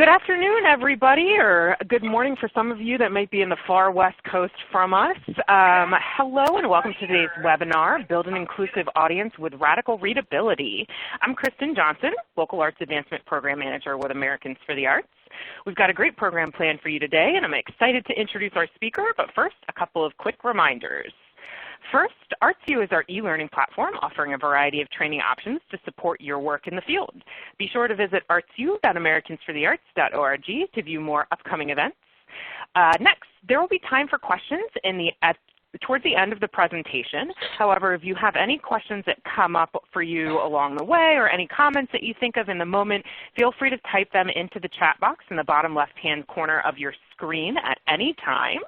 Good afternoon, everybody, or good morning for some of you that might be in the far west coast from us. Hello and welcome to today's webinar, Build an Inclusive Audience with Radical Readability. I'm Kristen Johnson, Local Arts Advancement Program Manager with Americans for the Arts. We've got a great program planned for you today, and I'm excited to introduce our speaker, but first, a couple of quick reminders. First, ArtsU is our e-learning platform offering a variety of training options to support your work in the field. Be sure to visit artsu.americansforthearts.org to view more upcoming events. Next, there will be time for questions towards the end of the presentation. However, if you have any questions that come up for you along the way or any comments that you think of in the moment, feel free to type them into the chat box in the bottom left-hand corner of your screen at any time.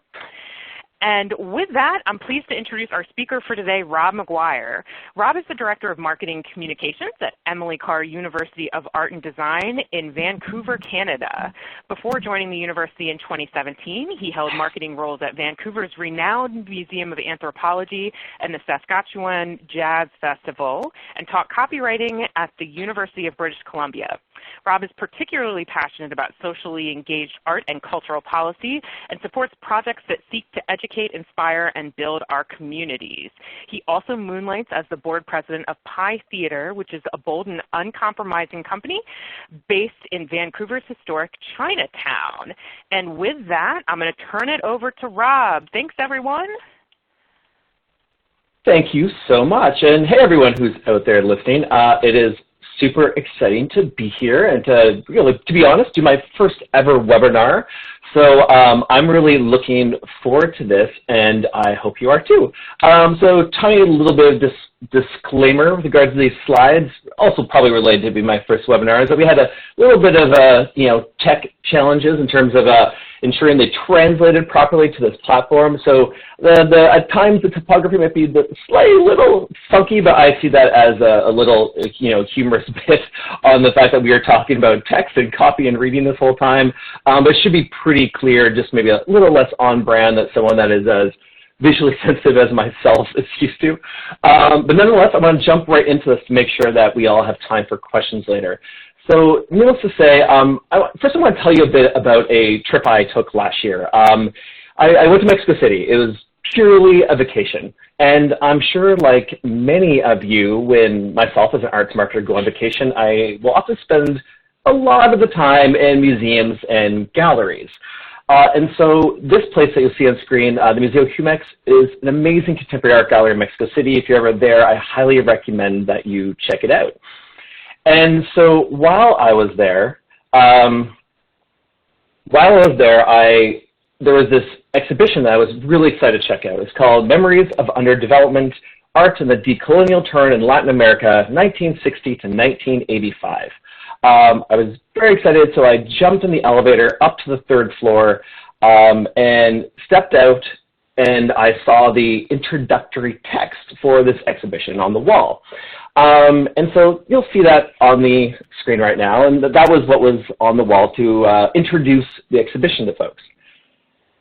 And with that, I'm pleased to introduce our speaker for today, Rob McGuire. Rob is the Director of Marketing Communications at Emily Carr University of Art and Design in Vancouver, Canada. Before joining the university in 2017, he held marketing roles at Vancouver's renowned Museum of Anthropology and the Saskatchewan Jazz Festival, and taught copywriting at the University of British Columbia. Rob is particularly passionate about socially engaged art and cultural policy and supports projects that seek to educate, inspire, and build our communities. He also moonlights as the board president of Pi Theatre, which is a bold and uncompromising company based in Vancouver's historic Chinatown. And with that, I'm going to turn it over to Rob. Thanks, everyone. Thank you so much. And hey, everyone who's out there listening. It is super exciting to be here and to be honest, do my first ever webinar. So I'm really looking forward to this, and I hope you are too. So tiny little bit of disclaimer with regards to these slides, also probably related to be my first webinar, is that we had a little bit of tech challenges in terms of ensuring they translated properly to this platform. So at times the topography might be slightly little funky, but I see that as a little humorous bit on the fact that we are talking about text and copy and reading this whole time. But it should be pretty clear, just maybe a little less on brand than someone that is as visually sensitive as myself is used to. But nonetheless, I'm going to jump right into this to make sure that we all have time for questions later. So needless to say, first I want to tell you a bit about a trip I took last year. I went to Mexico City. It was purely a vacation. And I'm sure like many of you, when myself as an arts marketer go on vacation, I will often spend a lot of the time in museums and galleries. And so this place that you'll see on screen, the Museo Jumex, is an amazing contemporary art gallery in Mexico City. If you're ever there, I highly recommend that you check it out. And so while I was there, there was this exhibition that I was really excited to check out. It's called Memories of Underdevelopment, Art in the Decolonial Turn in Latin America, 1960 to 1985. I was very excited, so I jumped in the elevator up to the third floor and stepped out, and I saw the introductory text for this exhibition on the wall. And so you'll see that on the screen right now, and that was what was on the wall to introduce the exhibition to folks.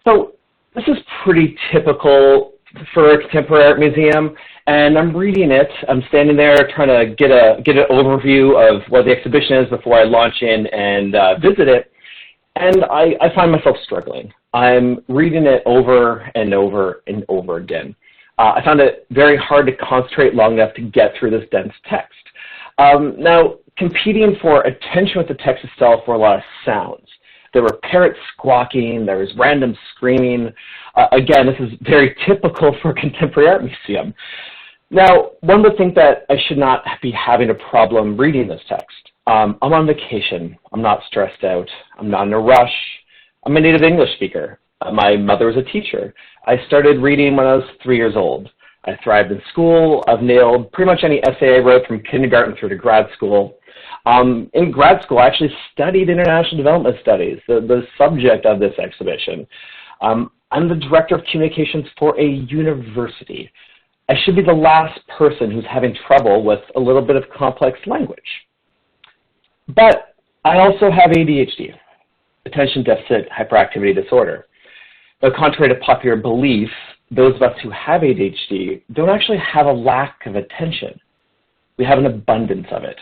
So this is pretty typical for a contemporary art museum, and I'm reading it. I'm standing there trying to get an overview of what the exhibition is before I launch in and visit it, and I find myself struggling. I'm reading it over and over and over again. I found it very hard to concentrate long enough to get through this dense text. Now, competing for attention with the text itself were a lot of sounds. There were parrots squawking, there was random screaming. Again, this is very typical for a contemporary art museum. Now, one would think that I should not be having a problem reading this text. I'm on vacation. I'm not stressed out. I'm not in a rush. I'm a native English speaker. My mother was a teacher. I started reading when I was 3 years old. I thrived in school. I've nailed pretty much any essay I wrote from kindergarten through to grad school. In grad school, I actually studied international development studies, the subject of this exhibition. I'm the director of communications for a university. I should be the last person who's having trouble with a little bit of complex language. But I also have ADHD, attention deficit hyperactivity disorder. Now, contrary to popular belief, those of us who have ADHD don't actually have a lack of attention. We have an abundance of it.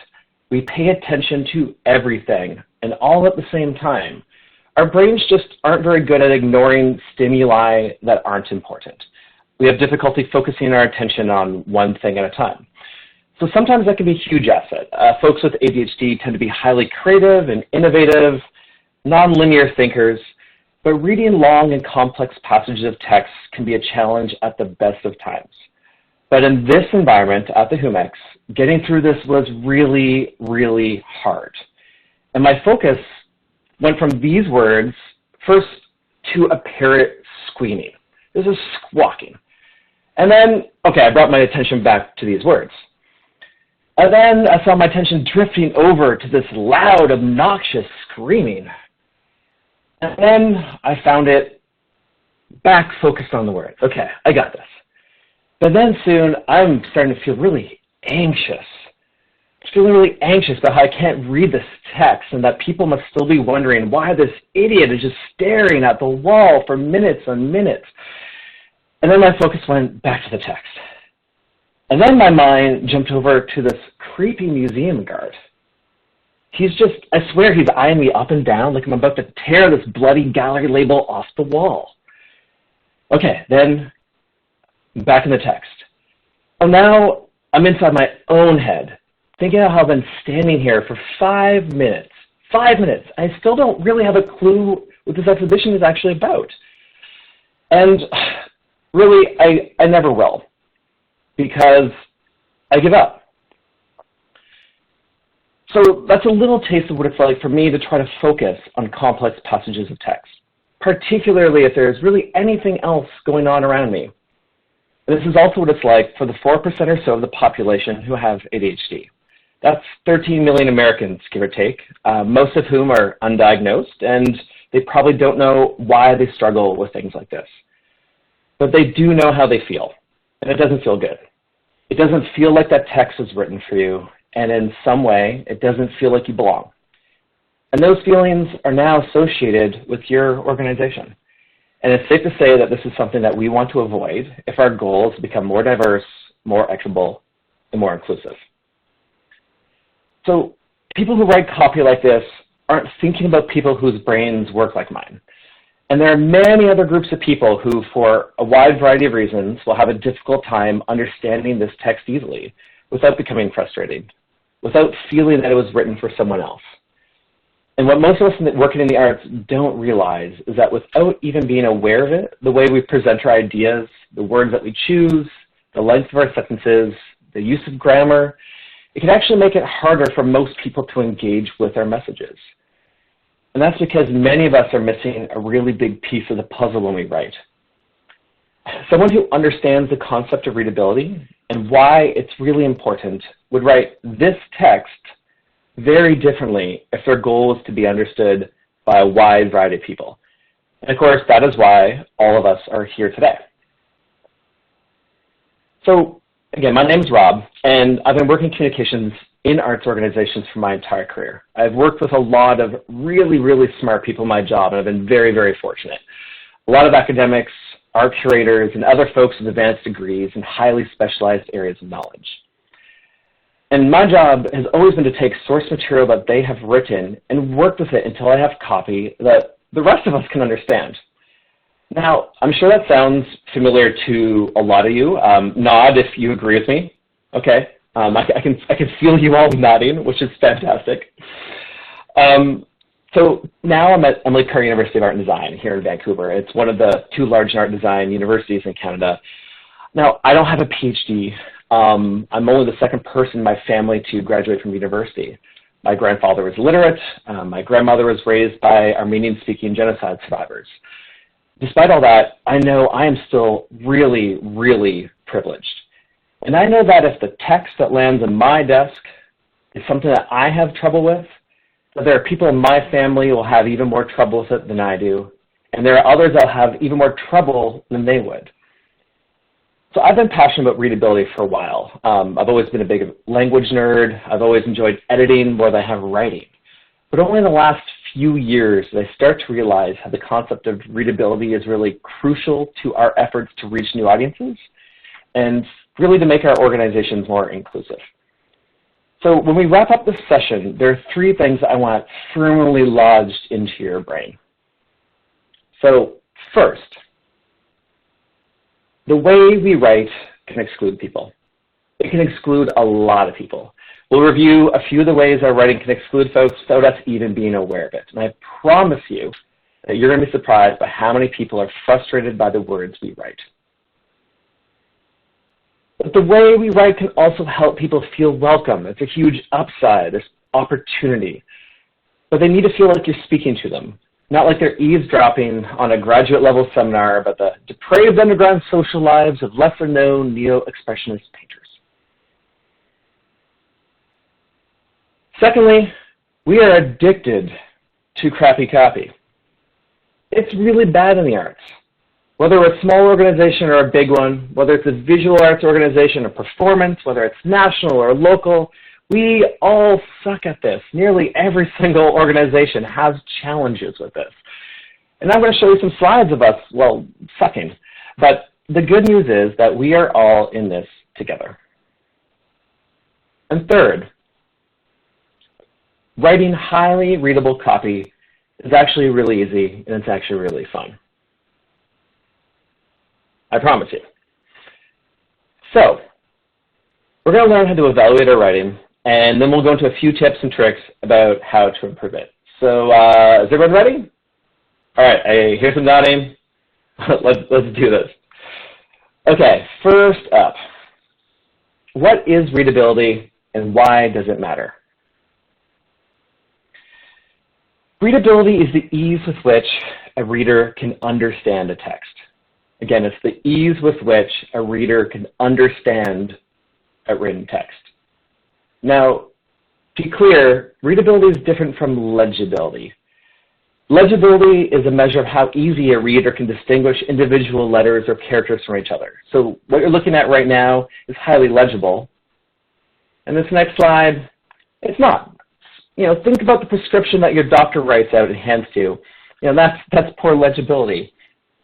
We pay attention to everything and all at the same time, our brains just aren't very good at ignoring stimuli that aren't important. We have difficulty focusing our attention on one thing at a time. So sometimes that can be a huge asset. Folks with ADHD tend to be highly creative and innovative, nonlinear thinkers, but reading long and complex passages of text can be a challenge at the best of times. But in this environment at the HUMEX, getting through this was really, really hard. And my focus went from these words first to a parrot squealing. This is squawking. And then, okay, I brought my attention back to these words. And then I saw my attention drifting over to this loud, obnoxious screaming. And then I found it back focused on the words. Okay, I got this. But then soon I'm starting to feel really anxious. I'm feeling really anxious about how I can't read this text and that people must still be wondering why this idiot is just staring at the wall for minutes and minutes. And then my focus went back to the text. And then my mind jumped over to this creepy museum guard. He's just, I swear he's eyeing me up and down like I'm about to tear this bloody gallery label off the wall. Okay, then back in the text. And now I'm inside my own head, thinking of how I've been standing here for 5 minutes. 5 minutes. I still don't really have a clue what this exhibition is actually about. And really, I never will, because I give up. So that's a little taste of what it's like for me to try to focus on complex passages of text, particularly if there's really anything else going on around me. This is also what it's like for the 4% or so of the population who have ADHD. That's 13 million Americans, give or take, most of whom are undiagnosed, and they probably don't know why they struggle with things like this. But they do know how they feel, and it doesn't feel good. It doesn't feel like that text was written for you, and in some way, it doesn't feel like you belong. And those feelings are now associated with your organization. And it's safe to say that this is something that we want to avoid if our goal is to become more diverse, more equitable, and more inclusive. So people who write copy like this aren't thinking about people whose brains work like mine. And there are many other groups of people who, for a wide variety of reasons, will have a difficult time understanding this text easily without becoming frustrated, without feeling that it was written for someone else. And what most of us working in the arts don't realize is that without even being aware of it, the way we present our ideas, the words that we choose, the length of our sentences, the use of grammar, it can actually make it harder for most people to engage with our messages. And that's because many of us are missing a really big piece of the puzzle when we write. Someone who understands the concept of readability and why it's really important would write this text very differently if their goal is to be understood by a wide variety of people. And of course, that is why all of us are here today. So again, my name is Rob, and I've been working in communications in arts organizations for my entire career. I've worked with a lot of really, really smart people in my job, and I've been very, very fortunate. A lot of academics, art curators, and other folks with advanced degrees in highly specialized areas of knowledge. And my job has always been to take source material that they have written and work with it until I have copy that the rest of us can understand. Now, I'm sure that sounds familiar to a lot of you. Nod if you agree with me. Okay, I can feel you all nodding, which is fantastic. So now I'm at Emily Carr University of Art and Design here in Vancouver. It's one of the 2 large art and design universities in Canada. Now, I don't have a PhD. I'm only the second person in my family to graduate from university. My grandfather was literate. My grandmother was raised by Armenian-speaking genocide survivors. Despite all that, I know I am still really, really privileged. And I know that if the text that lands on my desk is something that I have trouble with, that there are people in my family who will have even more trouble with it than I do, and there are others that will have even more trouble than they would. So I've been passionate about readability for a while. I've always been a big language nerd. I've always enjoyed editing more than I have writing. But only in the last few years did I start to realize how the concept of readability is really crucial to our efforts to reach new audiences and really to make our organizations more inclusive. So when we wrap up this session, there are 3 things I want firmly lodged into your brain. So first, the way we write can exclude people. It can exclude a lot of people. We'll review a few of the ways our writing can exclude folks without us even being aware of it. And I promise you that you're going to be surprised by how many people are frustrated by the words we write. But the way we write can also help people feel welcome. It's a huge upside, this opportunity. But they need to feel like you're speaking to them, not like they're eavesdropping on a graduate level seminar about the depraved underground social lives of lesser known neo-expressionist painters. Secondly, we are addicted to crappy copy. It's really bad in the arts. Whether we're a small organization or a big one, whether it's a visual arts organization or performance, whether it's national or local, we all suck at this. Nearly every single organization has challenges with this. And I'm going to show you some slides of us, well, sucking. But the good news is that we are all in this together. And third, writing highly readable copy is actually really easy, and it's actually really fun. I promise you. So, we're going to learn how to evaluate our writing, and then we'll go into a few tips and tricks about how to improve it. So, is everyone ready? All right, I hear some nodding. let's do this. Okay, first up, what is readability and why does it matter? Readability is the ease with which a reader can understand a text. Again, it's the ease with which a reader can understand a written text. Now, to be clear, readability is different from legibility. Legibility is a measure of how easy a reader can distinguish individual letters or characters from each other. So what you're looking at right now is highly legible. And this next slide, it's not. You know, think about the prescription that your doctor writes out and hands to you. You know, that's poor legibility.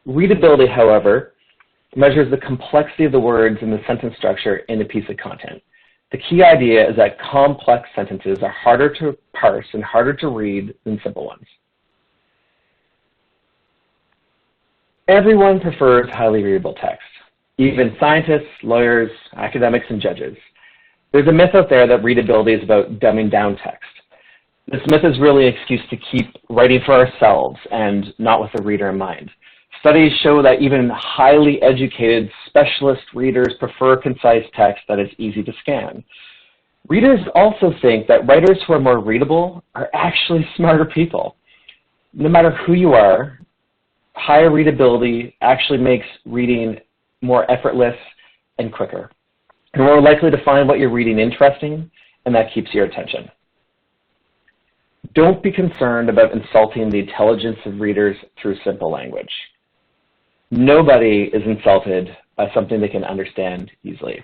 Readability, however, measures the complexity of the words in the sentence structure in a piece of content. The key idea is that complex sentences are harder to parse and harder to read than simple ones. Everyone prefers highly readable text, even scientists, lawyers, academics, and judges. There's a myth out there that readability is about dumbing down text. This myth is really an excuse to keep writing for ourselves and not with the reader in mind. Studies show that even highly educated specialist readers prefer concise text that is easy to scan. Readers also think that writers who are more readable are actually smarter people. No matter who you are, higher readability actually makes reading more effortless and quicker. You're more likely to find what you're reading interesting, and that keeps your attention. Don't be concerned about insulting the intelligence of readers through simple language. Nobody is insulted by something they can understand easily.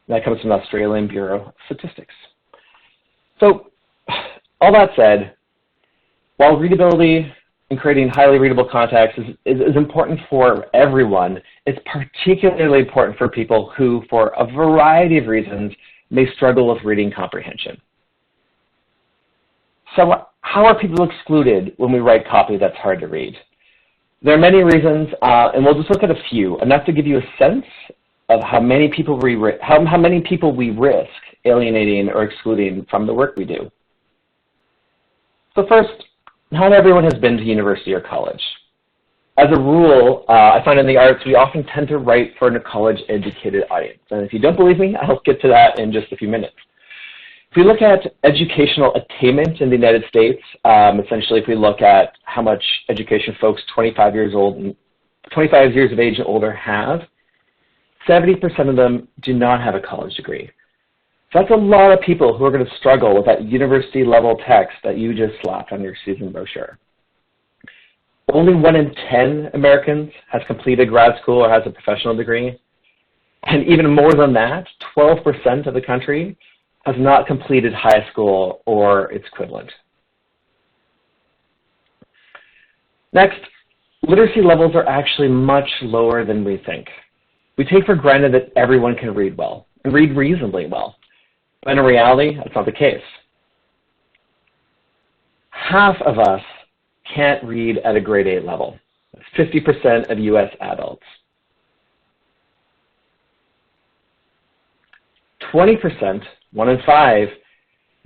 That comes from the Australian Bureau of Statistics. So, all that said, while readability and creating highly readable context is important for everyone, it's particularly important for people who, for a variety of reasons, may struggle with reading comprehension. So how are people excluded when we write copy that's hard to read? There are many reasons, and we'll just look at a few, enough to give you a sense of how many people we risk alienating or excluding from the work we do. So first, not everyone has been to university or college. As a rule, I find in the arts, we often tend to write for a college-educated audience. And if you don't believe me, I'll get to that in just a few minutes. If we look at educational attainment in the United States, essentially if we look at how much education folks 25 years of age and older have, 70% of them do not have a college degree. So that's a lot of people who are going to struggle with that university-level text that you just slapped on your season brochure. Only 1 in 10 Americans has completed grad school or has a professional degree. And even more than that, 12% of the country has not completed high school or its equivalent. Next, literacy levels are actually much lower than we think. We take for granted that everyone can read well and read reasonably well. But in reality, that's not the case. Half of us can't read at a grade 8 level. That's 50% of US adults. 20%, 1 in 5,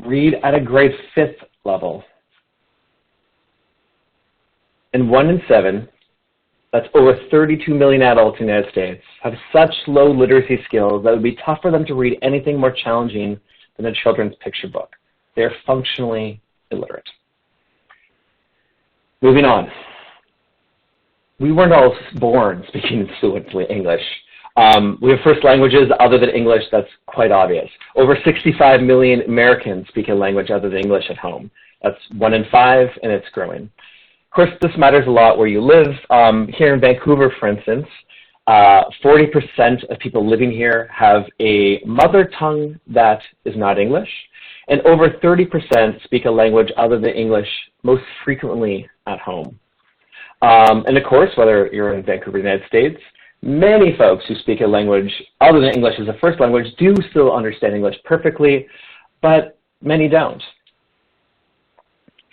read at a grade 5 level. And 1 in 7, that's over 32 million adults in the United States, have such low literacy skills that it would be tough for them to read anything more challenging than a children's picture book. They're functionally illiterate. Moving on. We weren't all born speaking fluently English. We have first languages other than English. That's quite obvious. Over 65 million Americans speak a language other than English at home. That's 1 in 5, and it's growing. Of course, this matters a lot where you live. Here in Vancouver, for instance, 40% of people living here have a mother tongue that is not English, and over 30% speak a language other than English most frequently at home. And of course, whether you're in Vancouver, United States, many folks who speak a language other than English as a first language do still understand English perfectly, but many don't.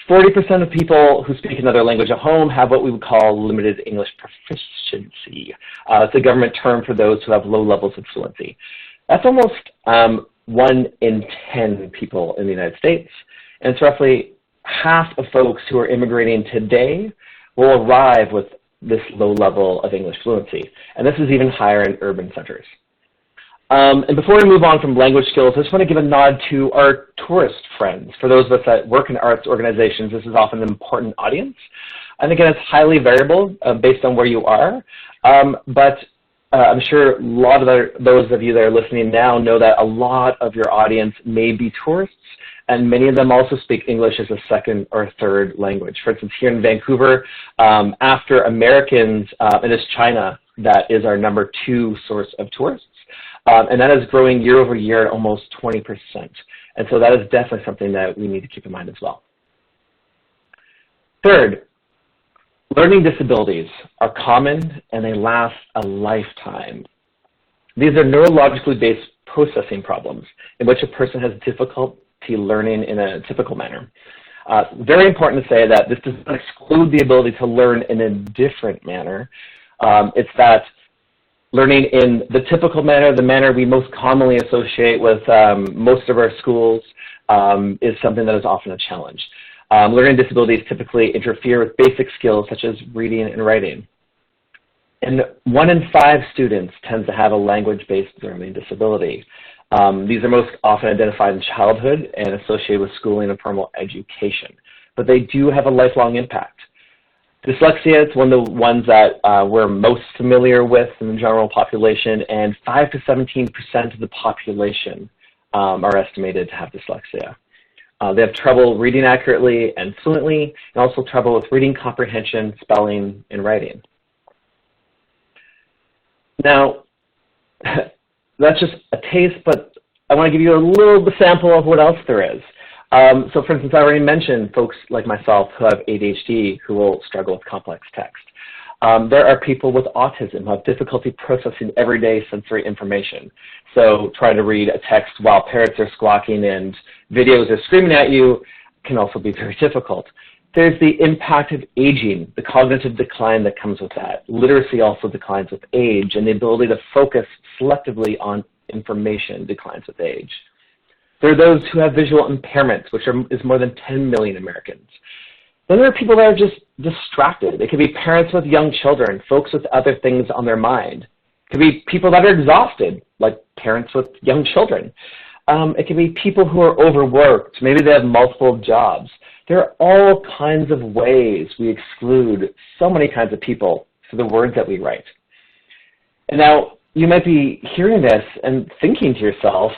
40% of people who speak another language at home have what we would call limited English proficiency. It's a government term for those who have low levels of fluency. That's almost 1 in 10 people in the United States, and it's roughly half of folks who are immigrating today will arrive with this low level of English fluency, and this is even higher in urban centers. And before we move on from language skills, I just want to give a nod to our tourist friends. For those of us that work in arts organizations, this is often an important audience. And again, it's highly variable based on where you are, but I'm sure a lot of those of you that are listening now know that a lot of your audience may be tourists, and many of them also speak English as a second or third language. For instance, here in Vancouver, after Americans, it is China that is our number 2 source of tourists. And that is growing year over year at almost 20%. And so that is definitely something that we need to keep in mind as well. Third, learning disabilities are common and they last a lifetime. These are neurologically based processing problems in which a person has difficulty learning in a typical manner. Very important to say that this does not exclude the ability to learn in a different manner. It's that learning in the typical manner, the manner we most commonly associate with most of our schools, is something that is often a challenge. Learning disabilities typically interfere with basic skills such as reading and writing. And 1 in 5 students tends to have a language-based learning disability. These are most often identified in childhood and associated with schooling and formal education, but they do have a lifelong impact. Dyslexia is one of the ones that we're most familiar with in the general population, and 5 to 17% of the population are estimated to have dyslexia. They have trouble reading accurately and fluently, and also trouble with reading comprehension, spelling, and writing. Now, that's just a taste, but I want to give you a little sample of what else there is. So for instance, I already mentioned folks like myself who have ADHD who will struggle with complex text. There are people with autism who have difficulty processing everyday sensory information. So trying to read a text while parrots are squawking and videos are screaming at you can also be very difficult. There's the impact of aging, the cognitive decline that comes with that. Literacy also declines with age, and the ability to focus selectively on information declines with age. There are those who have visual impairments, which is more than 10 million Americans. Then there are people that are just distracted. It could be parents with young children, folks with other things on their mind. It could be people that are exhausted, like parents with young children. It could be people who are overworked. Maybe they have multiple jobs. There are all kinds of ways we exclude so many kinds of people through the words that we write. And now, you might be hearing this and thinking to yourself,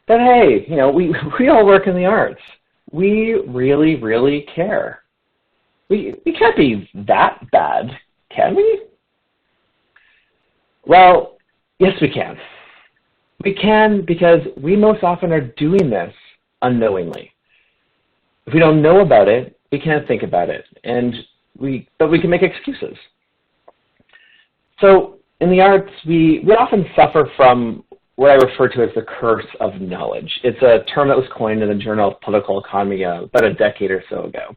but hey, you know, we all work in the arts. We really, really care. We can't be that bad, can we? Well, yes, we can. We can because we most often are doing this unknowingly. If we don't know about it, we can't think about it, but we can make excuses. So in the arts, we often suffer from what I refer to as the curse of knowledge. It's a term that was coined in the Journal of Political Economy about a decade or so ago.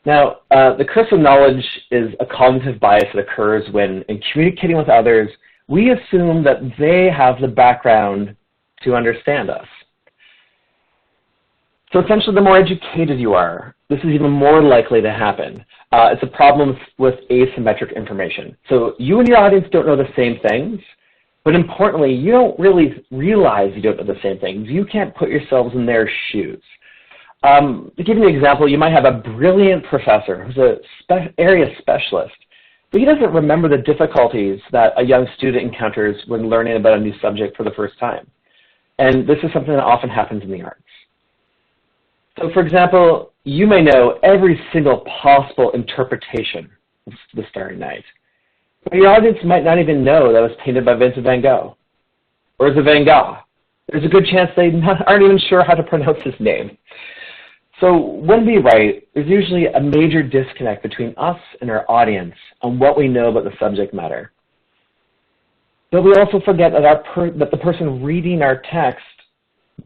Now, the curse of knowledge is a cognitive bias that occurs when, in communicating with others, we assume that they have the background to understand us. So essentially, the more educated you are, this is even more likely to happen. It's a problem with asymmetric information. So you and your audience don't know the same things, but importantly, you don't really realize you don't know the same things. You can't put yourselves in their shoes. To give you an example, you might have a brilliant professor who's an area specialist, but he doesn't remember the difficulties that a young student encounters when learning about a new subject for the first time. And this is something that often happens in the arts. So for example, you may know every single possible interpretation of The Starry Night, but your audience might not even know that it was painted by Vincent van Gogh, or is it Van Gogh? There's a good chance they aren't even sure how to pronounce his name. So when we write, there's usually a major disconnect between us and our audience on what we know about the subject matter. But we also forget that the person reading our text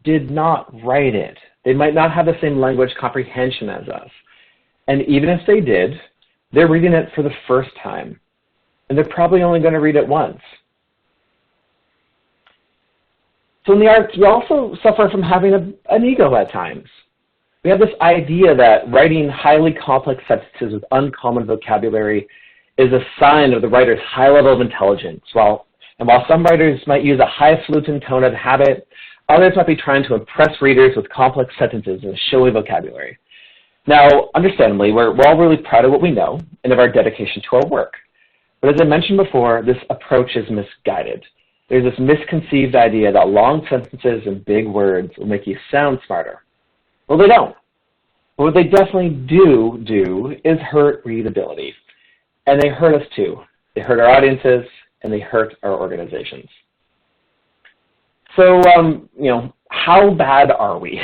did not write it. They might not have the same language comprehension as us. And even if they did, they're reading it for the first time. And they're probably only going to read it once. So in the arts, we also suffer from having an ego at times. We have this idea that writing highly complex sentences with uncommon vocabulary is a sign of the writer's high level of intelligence. While some writers might use a highfalutin tone of habit, others might be trying to impress readers with complex sentences and showy vocabulary. Now, understandably, we're all really proud of what we know and of our dedication to our work. But as I mentioned before, this approach is misguided. There's this misconceived idea that long sentences and big words will make you sound smarter. Well, they don't. But what they definitely do is hurt readability. And they hurt us too. They hurt our audiences, and they hurt our organizations. So, how bad are we?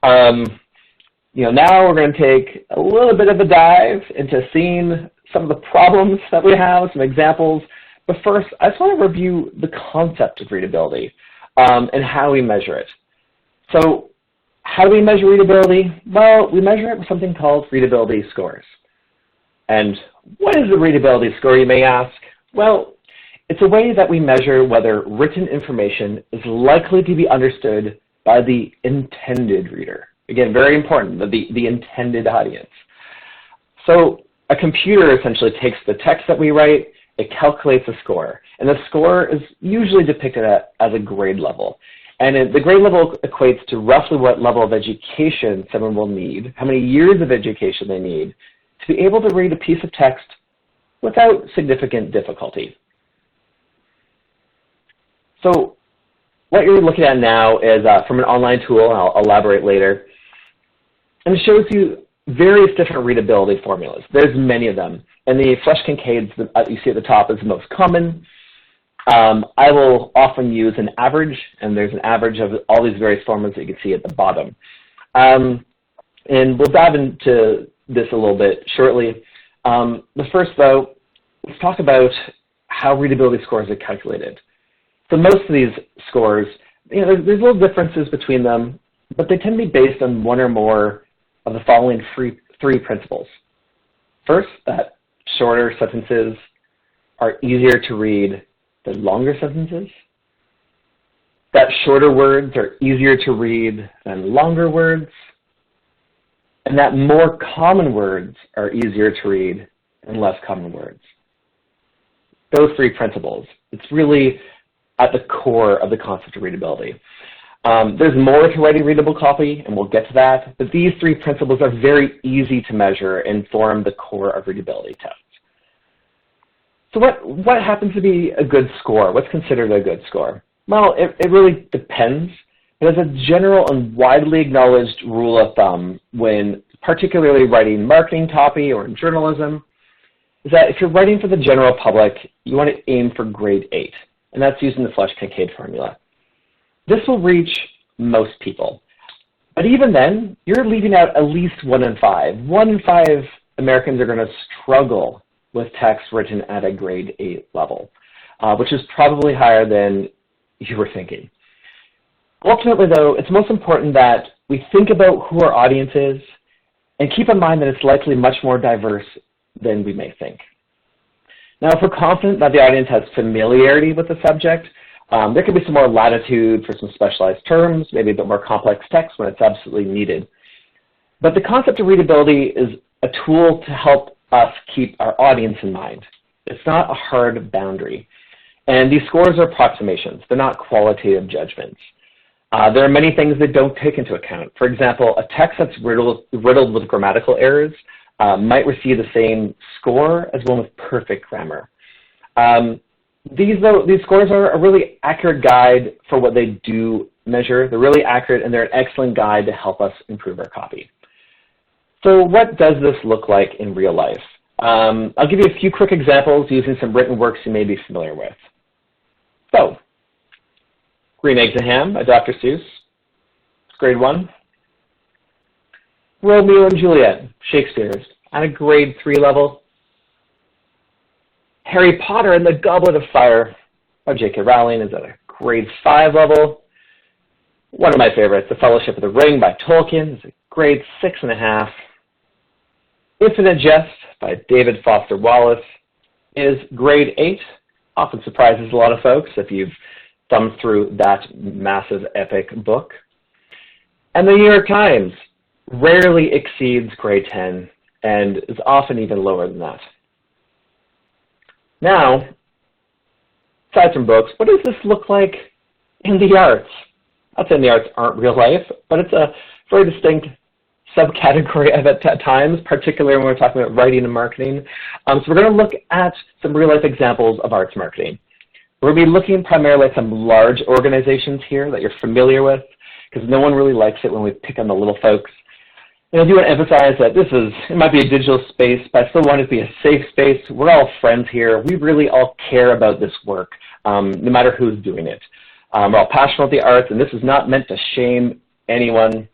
Now we're going to take a little bit of a dive into seeing some of the problems that we have, some examples. But first, I just want to review the concept of readability and how we measure it. So, how do we measure readability? Well, we measure it with something called readability scores. And what is a readability score, you may ask? Well, it's a way that we measure whether written information is likely to be understood by the intended reader. Again, very important, the intended audience. So a computer essentially takes the text that we write, it calculates a score, and the score is usually depicted as a grade level. And the grade level equates to roughly what level of education someone will need, how many years of education they need, to be able to read a piece of text without significant difficulty. So what you're looking at now is from an online tool, and I'll elaborate later, and it shows you various different readability formulas. There's many of them, and the Flesch-Kincaid's that you see at the top is the most common. I will often use an average, and there's an average of all these various formulas that you can see at the bottom. And we'll dive into this a little bit shortly. But first, though, let's talk about how readability scores are calculated. So most of these scores, there's little differences between them, but they tend to be based on one or more of the following three principles. First, that shorter sentences are easier to read than longer sentences. That shorter words are easier to read than longer words. And that more common words are easier to read than less common words. Those three principles. It's really at the core of the concept of readability. There's more to writing readable copy, and we'll get to that, but these three principles are very easy to measure and form the core of readability tests. So what happens to be a good score? What's considered a good score? Well, it really depends. But as a general and widely acknowledged rule of thumb, when particularly writing marketing copy or in journalism, is that if you're writing for the general public, you want to aim for grade 8, and that's using the Flesch-Kincaid formula. This will reach most people. But even then, you're leaving out at least 1 in 5. 1 in 5 Americans are going to struggle with text written at a grade 8 level, which is probably higher than you were thinking. Ultimately, though, it's most important that we think about who our audience is and keep in mind that it's likely much more diverse than we may think. Now, if we're confident that the audience has familiarity with the subject, there could be some more latitude for some specialized terms, maybe a bit more complex text when it's absolutely needed. But the concept of readability is a tool to help us keep our audience in mind. It's not a hard boundary. And these scores are approximations. They're not qualitative judgments. There are many things that don't take into account. For example, a text that's riddled with grammatical errors might receive the same score as one with perfect grammar. These scores are a really accurate guide for what they do measure. They're really accurate, and they're an excellent guide to help us improve our copy. So what does this look like in real life? I'll give you a few quick examples using some written works you may be familiar with. So, Green Eggs and Ham by Dr. Seuss, grade 1. Romeo and Juliet, Shakespeare's, at a grade 3 level. Harry Potter and the Goblet of Fire by J.K. Rowling is at a grade 5 level. One of my favorites, The Fellowship of the Ring by Tolkien, is a grade 6.5. Infinite Jest by David Foster Wallace is grade 8. Often surprises a lot of folks if you've thumbed through that massive epic book. And the New York Times rarely exceeds grade 10 and is often even lower than that. Now, aside from books, what does this look like in the arts? I'd say the arts aren't real life, but it's a very distinct subcategory of it at times, particularly when we're talking about writing and marketing. So we're going to look at some real-life examples of arts marketing. We're going to be looking primarily at some large organizations here that you're familiar with, because no one really likes it when we pick on the little folks. And I do want to emphasize that it might be a digital space, but I still want it to be a safe space. We're all friends here. We really all care about this work, no matter who's doing it. We're all passionate about the arts, and this is not meant to shame anyone.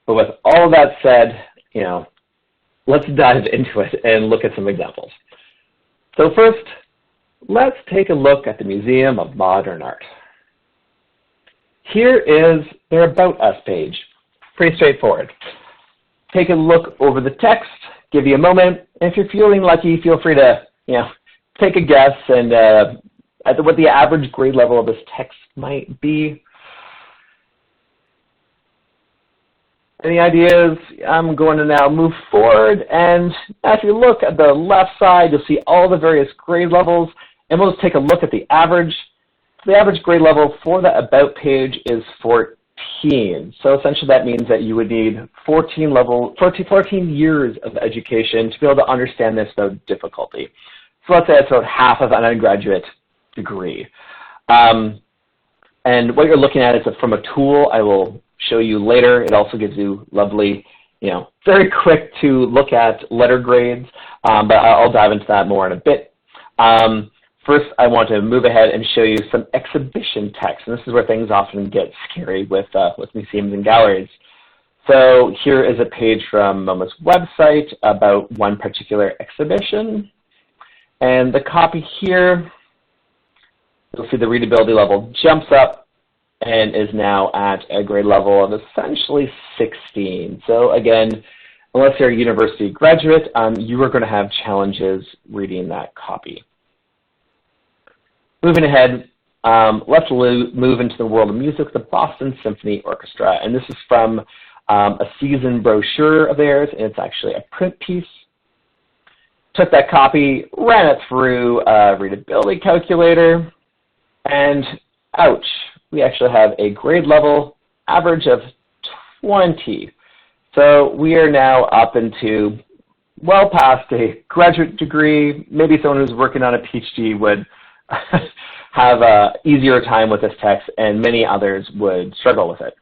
But with all of that said, let's dive into it and look at some examples. So first, let's take a look at the Museum of Modern Art. Here is their About Us page. Pretty straightforward. Take a look over the text, give you a moment, and if you're feeling lucky, feel free to take a guess and at what the average grade level of this text might be. Any ideas? I'm going to now move forward, and if you look at the left side, you'll see all the various grade levels, and we'll just take a look at the average. The average grade level for the About page is 14. So essentially that means that you would need 14 years of education to be able to understand this without difficulty. So let's say it's about half of an undergraduate degree. And what you're looking at is from a tool I will show you later. It also gives you lovely, very quick to look at letter grades, but I'll dive into that more in a bit. First, I want to move ahead and show you some exhibition text, and this is where things often get scary with museums and galleries. So here is a page from MoMA's website about one particular exhibition, and the copy here, you'll see the readability level jumps up and is now at a grade level of essentially 16. So again, unless you're a university graduate, you are going to have challenges reading that copy. Moving ahead, let's move into the world of music, the Boston Symphony Orchestra. And this is from a season brochure of theirs, and it's actually a print piece. Took that copy, ran it through a readability calculator, and ouch, we actually have a grade level average of 20. So we are now up into well past a graduate degree. Maybe someone who's working on a PhD would have an easier time with this text, and many others would struggle with it.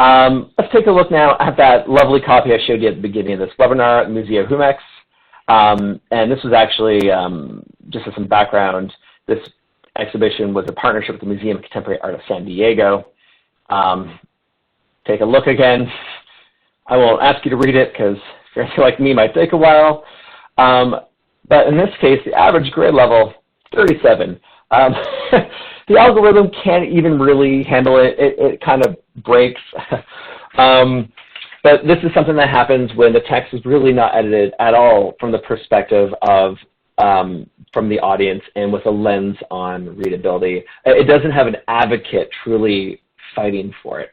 Let's take a look now at that lovely copy I showed you at the beginning of this webinar at Museo Humex. And this was actually, just as some background, this exhibition was a partnership with the Museum of Contemporary Art of San Diego. Take a look again. I won't ask you to read it because if you're like me, it might take a while. But in this case, the average grade level, 37. The algorithm can't even really handle it. It kind of breaks. But this is something that happens when the text is really not edited at all from the perspective of from the audience and with a lens on readability. It doesn't have an advocate truly fighting for it.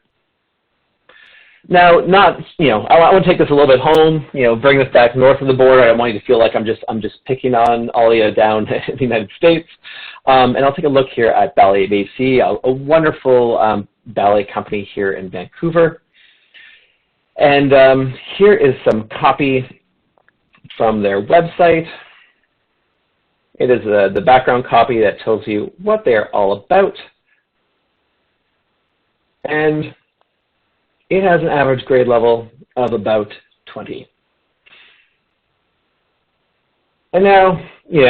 Now, I want to take this a little bit home, bring this back north of the border. I don't want you to feel like I'm just picking on all of you down in the United States. And I'll take a look here at Ballet BC, a wonderful ballet company here in Vancouver. And here is some copy from their website. It is the background copy that tells you what they're all about. And it has an average grade level of about 20. And now,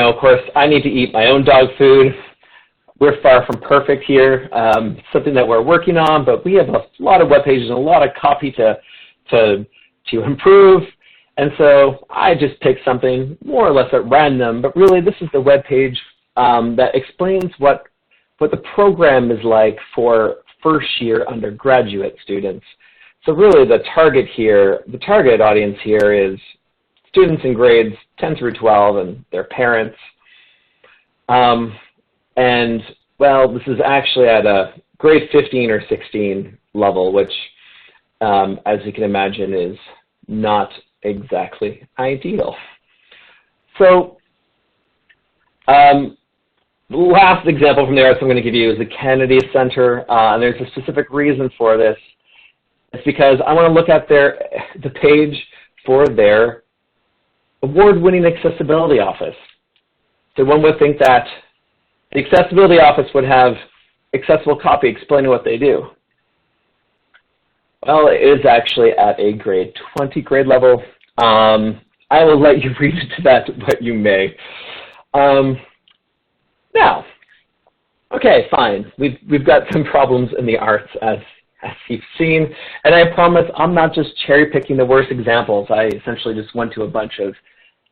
of course, I need to eat my own dog food. We're far from perfect here, something that we're working on, but we have a lot of web pages and a lot of copy to improve. And so I just picked something more or less at random, but really this is the web page that explains what the program is like for first-year undergraduate students. So really the target audience here is students in grades 10 through 12 and their parents. And, well, this is actually at a grade 15 or 16 level, which, as you can imagine, is not exactly ideal. So the last example from there I'm going to give you is the Kennedy Center, and there's a specific reason for this. It's because I want to look at the page for their award-winning accessibility office. So one would think that the accessibility office would have accessible copy explaining what they do. Well, it is actually at a grade 20 grade level. I will let you read into that what you may. Now, okay, fine. We've got some problems in the arts as you've seen, and I promise I'm not just cherry picking the worst examples. I essentially just went to a bunch of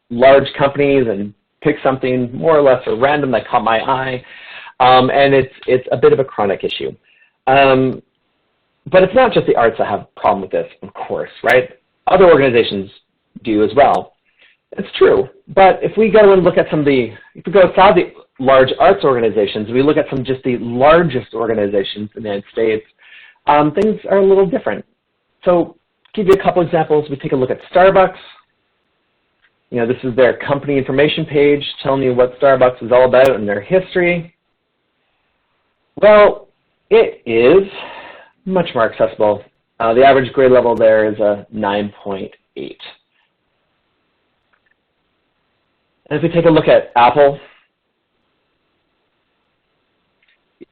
large companies and picked something more or less at random that caught my eye, and it's a bit of a chronic issue. But it's not just the arts that have a problem with this, of course, right? Other organizations do as well. It's true, but if we go and look at if we go outside the large arts organizations, we look at just the largest organizations in the United States, things are a little different. So to give you a couple examples, we take a look at Starbucks. This is their company information page telling you what Starbucks is all about and their history. Well, it is much more accessible. The average grade level there is a 9.8. And if we take a look at Apple,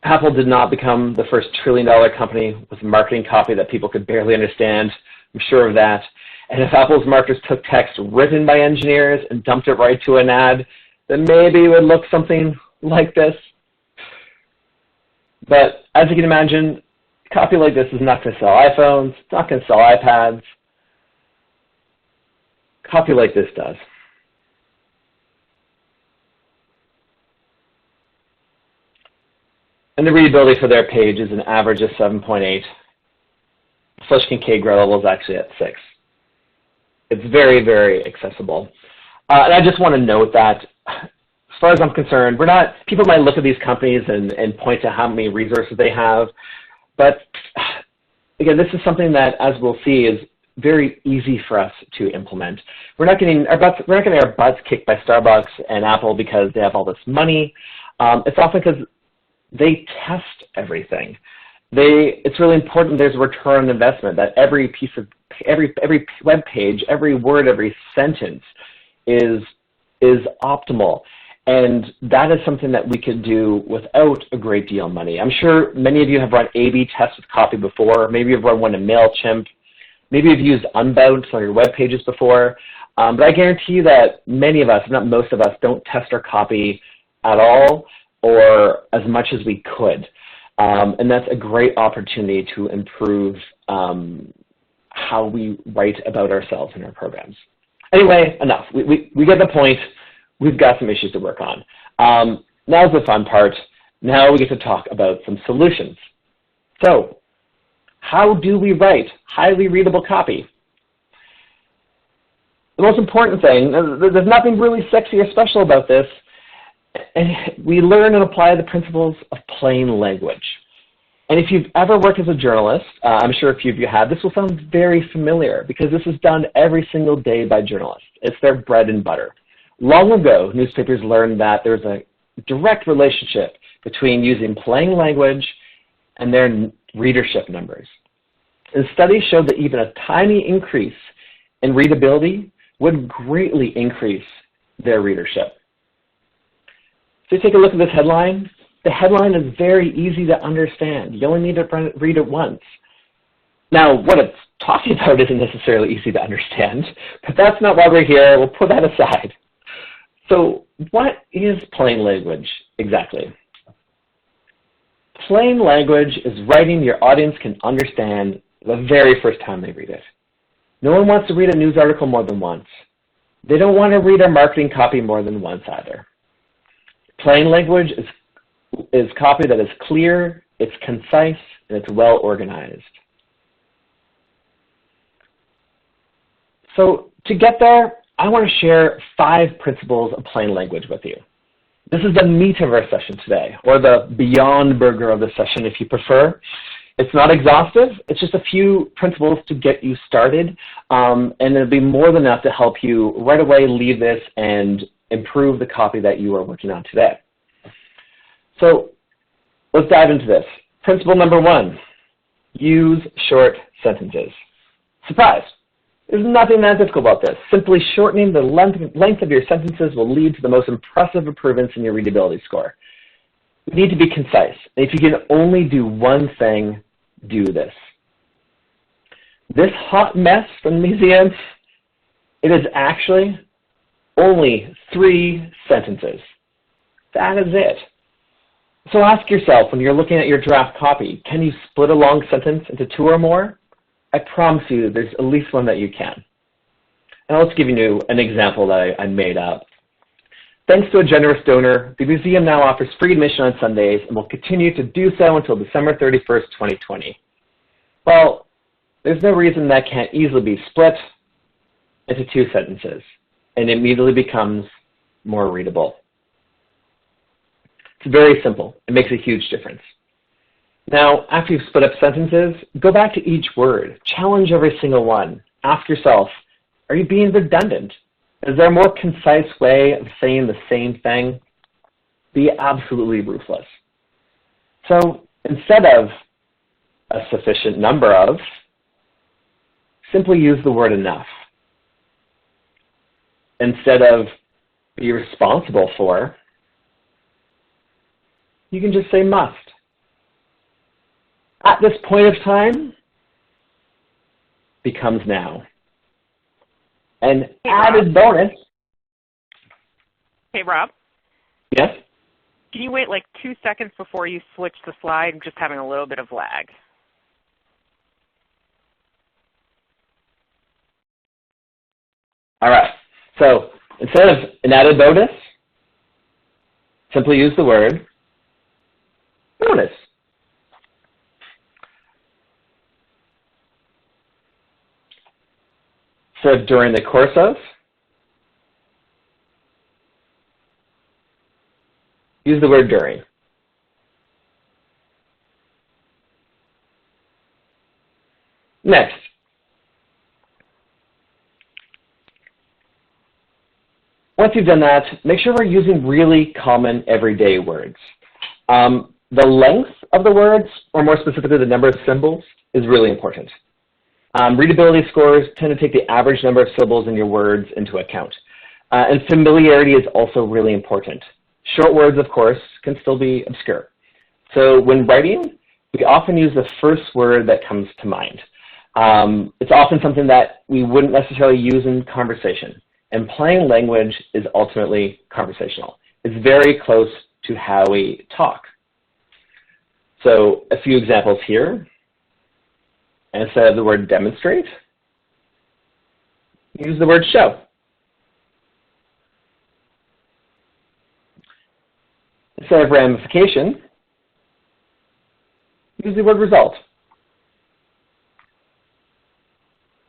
Apple did not become the first trillion-dollar company with marketing copy that people could barely understand. I'm sure of that. And if Apple's marketers took text written by engineers and dumped it right to an ad, then maybe it would look something like this. But as you can imagine, copy like this is not going to sell iPhones, it's not going to sell iPads. Copy like this does. And the readability for their page is an average of 7.8. Flush Kincaid grade level is actually at 6. It's very, very accessible. And I just want to note that, as far as I'm concerned, people might look at these companies and point to how many resources they have, but again, this is something that, as we'll see, is very easy for us to implement. We're not getting our butts kicked by Starbucks and Apple because they have all this money. It's often because they test everything. It's really important there's a return on investment, that every web page, every word, every sentence is optimal. And that is something that we could do without a great deal of money. I'm sure many of you have run A/B tests with copy before. Maybe you've run one in MailChimp. Maybe you've used Unbound on your web pages before. But I guarantee you that many of us, if not most of us, don't test our copy at all or as much as we could. And that's a great opportunity to improve how we write about ourselves in our programs. Anyway, enough. We get the point. We've got some issues to work on. Now's the fun part. Now we get to talk about some solutions. So, how do we write highly readable copy? The most important thing, there's nothing really sexy or special about this, and we learn and apply the principles of plain language. And if you've ever worked as a journalist, I'm sure a few of you have, this will sound very familiar because this is done every single day by journalists. It's their bread and butter. Long ago, newspapers learned that there's a direct relationship between using plain language and their readership numbers. And studies showed that even a tiny increase in readability would greatly increase their readership. So take a look at this headline. The headline is very easy to understand. You only need to read it once. Now, what it's talking about isn't necessarily easy to understand, but that's not why we're here. We'll put that aside. So what is plain language exactly? Plain language is writing your audience can understand the very first time they read it. No one wants to read a news article more than once. They don't want to read a marketing copy more than once either. Plain language is copy that is clear, it's concise, and it's well organized. So to get there, I want to share 5 principles of plain language with you. This is the meat of our session today, or the beyond burger of the session if you prefer. It's not exhaustive, it's just a few principles to get you started, and it'll be more than enough to help you right away leave this and improve the copy that you are working on today. So let's dive into this. Principle number 1, use short sentences. Surprise! There's nothing that difficult about this. Simply shortening the length of your sentences will lead to the most impressive improvements in your readability score. You need to be concise. And if you can only do one thing, do this. This hot mess from the museum, it is actually only 3 sentences. That is it. So ask yourself, when you're looking at your draft copy, can you split a long sentence into 2 or more? I promise you there's at least one that you can. And I'll just give you an example that I made up. Thanks to a generous donor, the museum now offers free admission on Sundays and will continue to do so until December 31st, 2020. Well, there's no reason that can't easily be split into 2 sentences, and it immediately becomes more readable. It's very simple. It makes a huge difference. Now, after you've split up sentences, go back to each word. Challenge every single one. Ask yourself, are you being redundant? Is there a more concise way of saying the same thing? Be absolutely ruthless. So instead of a sufficient number of, simply use the word enough. Instead of be responsible for, you can just say must. At this point of time becomes now. An added bonus. Hey, Rob. Yes? Can you wait like 2 seconds before you switch the slide? I'm just having a little bit of lag. All right. So instead of an added bonus, simply use the word bonus. So during the course of, use the word during. Next. Once you've done that, make sure we're using really common everyday words. The length of the words, or more specifically the number of symbols, is really important. Readability scores tend to take the average number of syllables in your words into account. And familiarity is also really important. Short words, of course, can still be obscure. So when writing, we often use the first word that comes to mind. It's often something that we wouldn't necessarily use in conversation. And plain language is ultimately conversational. It's very close to how we talk. So a few examples here. Instead of the word demonstrate, use the word show. Instead of ramification, use the word result.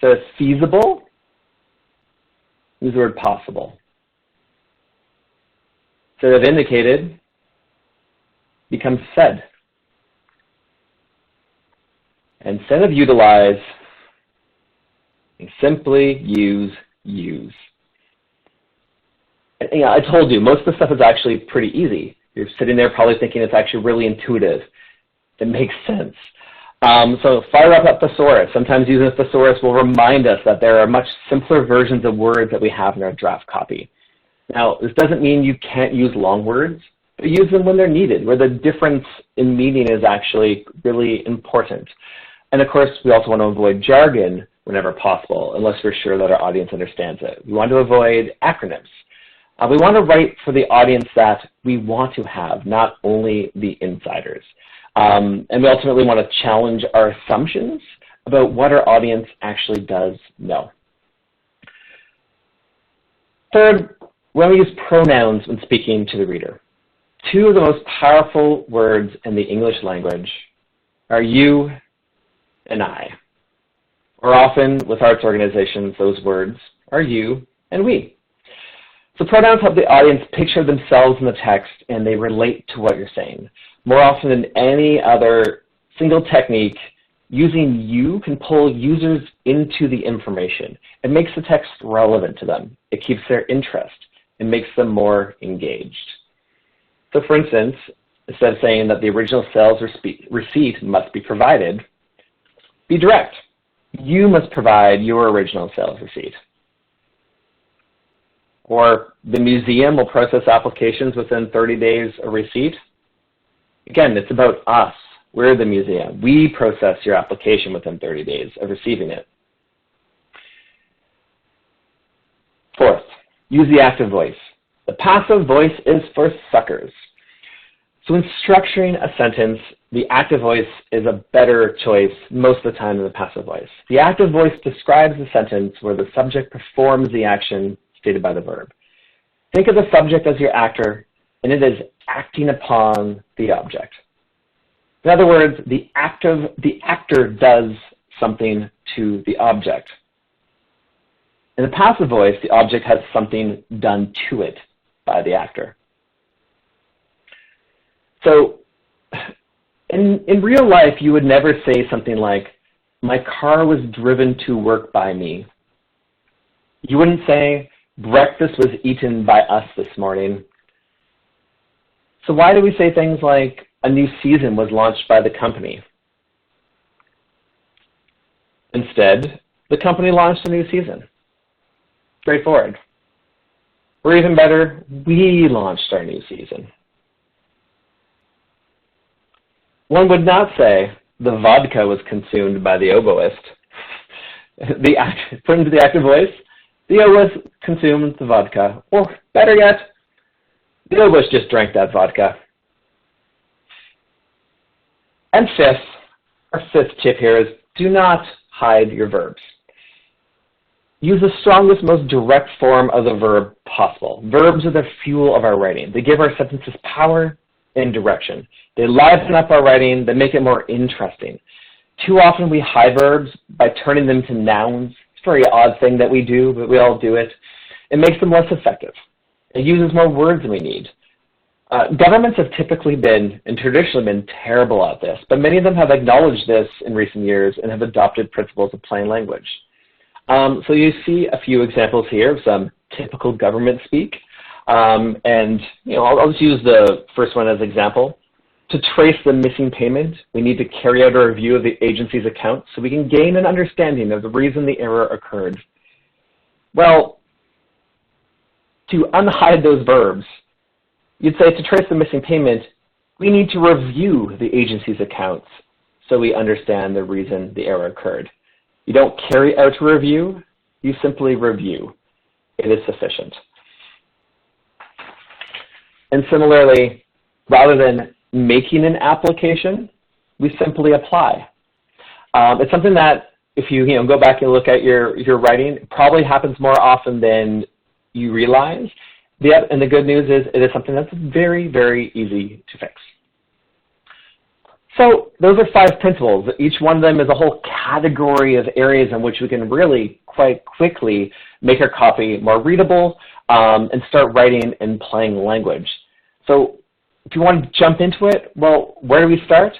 So it's feasible, use the word possible. Instead of indicated, becomes said. Instead of utilize, simply use. And, I told you, most of the stuff is actually pretty easy. You're sitting there probably thinking it's actually really intuitive. It makes sense. So fire up a thesaurus. Sometimes using a thesaurus will remind us that there are much simpler versions of words that we have in our draft copy. Now, this doesn't mean you can't use long words, but use them when they're needed, where the difference in meaning is actually really important. And of course, we also want to avoid jargon whenever possible, unless we're sure that our audience understands it. We want to avoid acronyms. We want to write for the audience that we want to have, not only the insiders. And we ultimately want to challenge our assumptions about what our audience actually does know. Third, when we use pronouns when speaking to the reader. Two of the most powerful words in the English language are you and I. Or often with arts organizations, those words are you and we. So pronouns help the audience picture themselves in the text and they relate to what you're saying. More often than any other single technique, using you can pull users into the information. It makes the text relevant to them. It keeps their interest. It makes them more engaged. So for instance, instead of saying that the original sales receipt must be provided, be direct. You must provide your original sales receipt. Or the museum will process applications within 30 days of receipt. Again, it's about us. We're the museum. We process your application within 30 days of receiving it. Fourth, use the active voice. The passive voice is for suckers. So in structuring a sentence, the active voice is a better choice most of the time than the passive voice. The active voice describes the sentence where the subject performs the action stated by the verb. Think of the subject as your actor, and it is acting upon the object. In other words, the actor does something to the object. In the passive voice, the object has something done to it by the actor. So in real life, you would never say something like, my car was driven to work by me. You wouldn't say, breakfast was eaten by us this morning. So why do we say things like, a new season was launched by the company? Instead, the company launched a new season. Straightforward. Or even better, we launched our new season. One would not say the vodka was consumed by the oboist. Put into the active voice, the oboist consumed the vodka. Or better yet, the oboist just drank that vodka. And our fifth tip here is do not hide your verbs. Use the strongest, most direct form of the verb possible. Verbs are the fuel of our writing. They give our sentences power and direction. They liven up our writing. They make it more interesting. Too often we hide verbs by turning them to nouns. It's a very odd thing that we do, but we all do it. It makes them less effective. It uses more words than we need. Governments have typically been, and traditionally been, terrible at this, but many of them have acknowledged this in recent years and have adopted principles of plain language. So you see a few examples here of some typical government speak. And I'll just use the first one as an example. To trace the missing payment, we need to carry out a review of the agency's accounts so we can gain an understanding of the reason the error occurred. Well, to unhide those verbs, you'd say to trace the missing payment, we need to review the agency's accounts so we understand the reason the error occurred. You don't carry out a review, you simply review. It is sufficient. And similarly, rather than making an application, we simply apply. It's something that if you go back and look at your writing, it probably happens more often than you realize. And the good news is it is something that's very, very easy to fix. So those are 5 principles. Each one of them is a whole category of areas in which we can really quite quickly make our copy more readable and start writing in plain language. So if you want to jump into it, well, where do we start?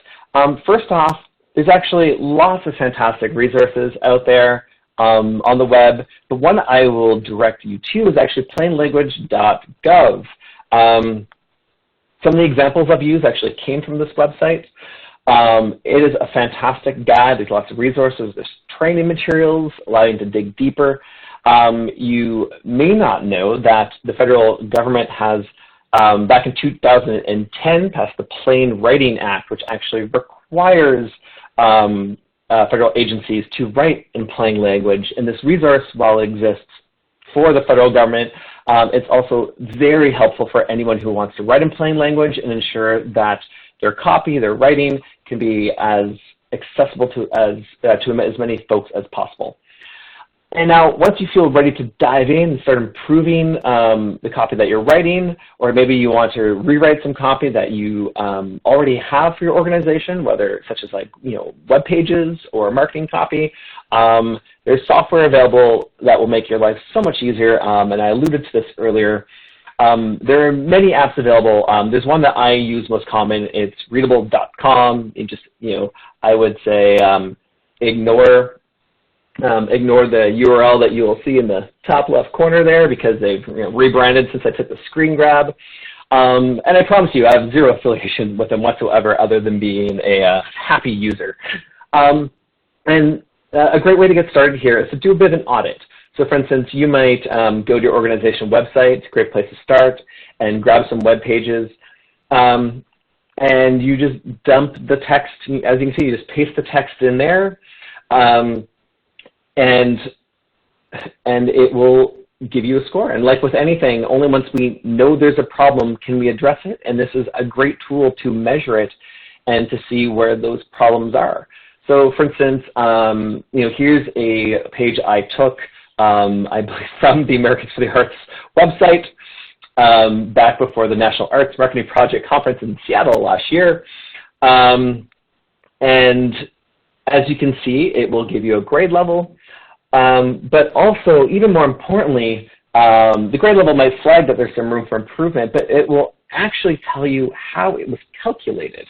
First off, there's actually lots of fantastic resources out there on the web. The one I will direct you to is actually plainlanguage.gov. Some of the examples I've used actually came from this website. It is a fantastic guide. There's lots of resources. There's training materials allowing you to dig deeper. You may not know that the federal government has, back in 2010, passed the Plain Writing Act, which actually requires federal agencies to write in plain language. And this resource, while it exists for the federal government, it's also very helpful for anyone who wants to write in plain language and ensure that their copy, their writing, can be as accessible to as many folks as possible. And now, once you feel ready to dive in and start improving the copy that you're writing, or maybe you want to rewrite some copy that you already have for your organization, whether such as web pages or marketing copy, there's software available that will make your life so much easier. And I alluded to this earlier. There are many apps available. There's one that I use most common. It's readable.com. You just, I would say ignore the URL that you will see in the top left corner there because they've rebranded since I took the screen grab. And I promise you, I have zero affiliation with them whatsoever other than being a happy user. And a great way to get started here is to do a bit of an audit. So for instance, you might go to your organization website, it's a great place to start, and grab some web pages. And you just dump the text, as you can see, you just paste the text in there. And it will give you a score. And like with anything, only once we know there's a problem can we address it. And this is a great tool to measure it and to see where those problems are. So for instance, here's a page I took, I believe, from the Americans for the Arts website back before the National Arts Marketing Project Conference in Seattle last year. And as you can see, it will give you a grade level. But also, even more importantly, the grade level might flag that there's some room for improvement, but it will actually tell you how it was calculated.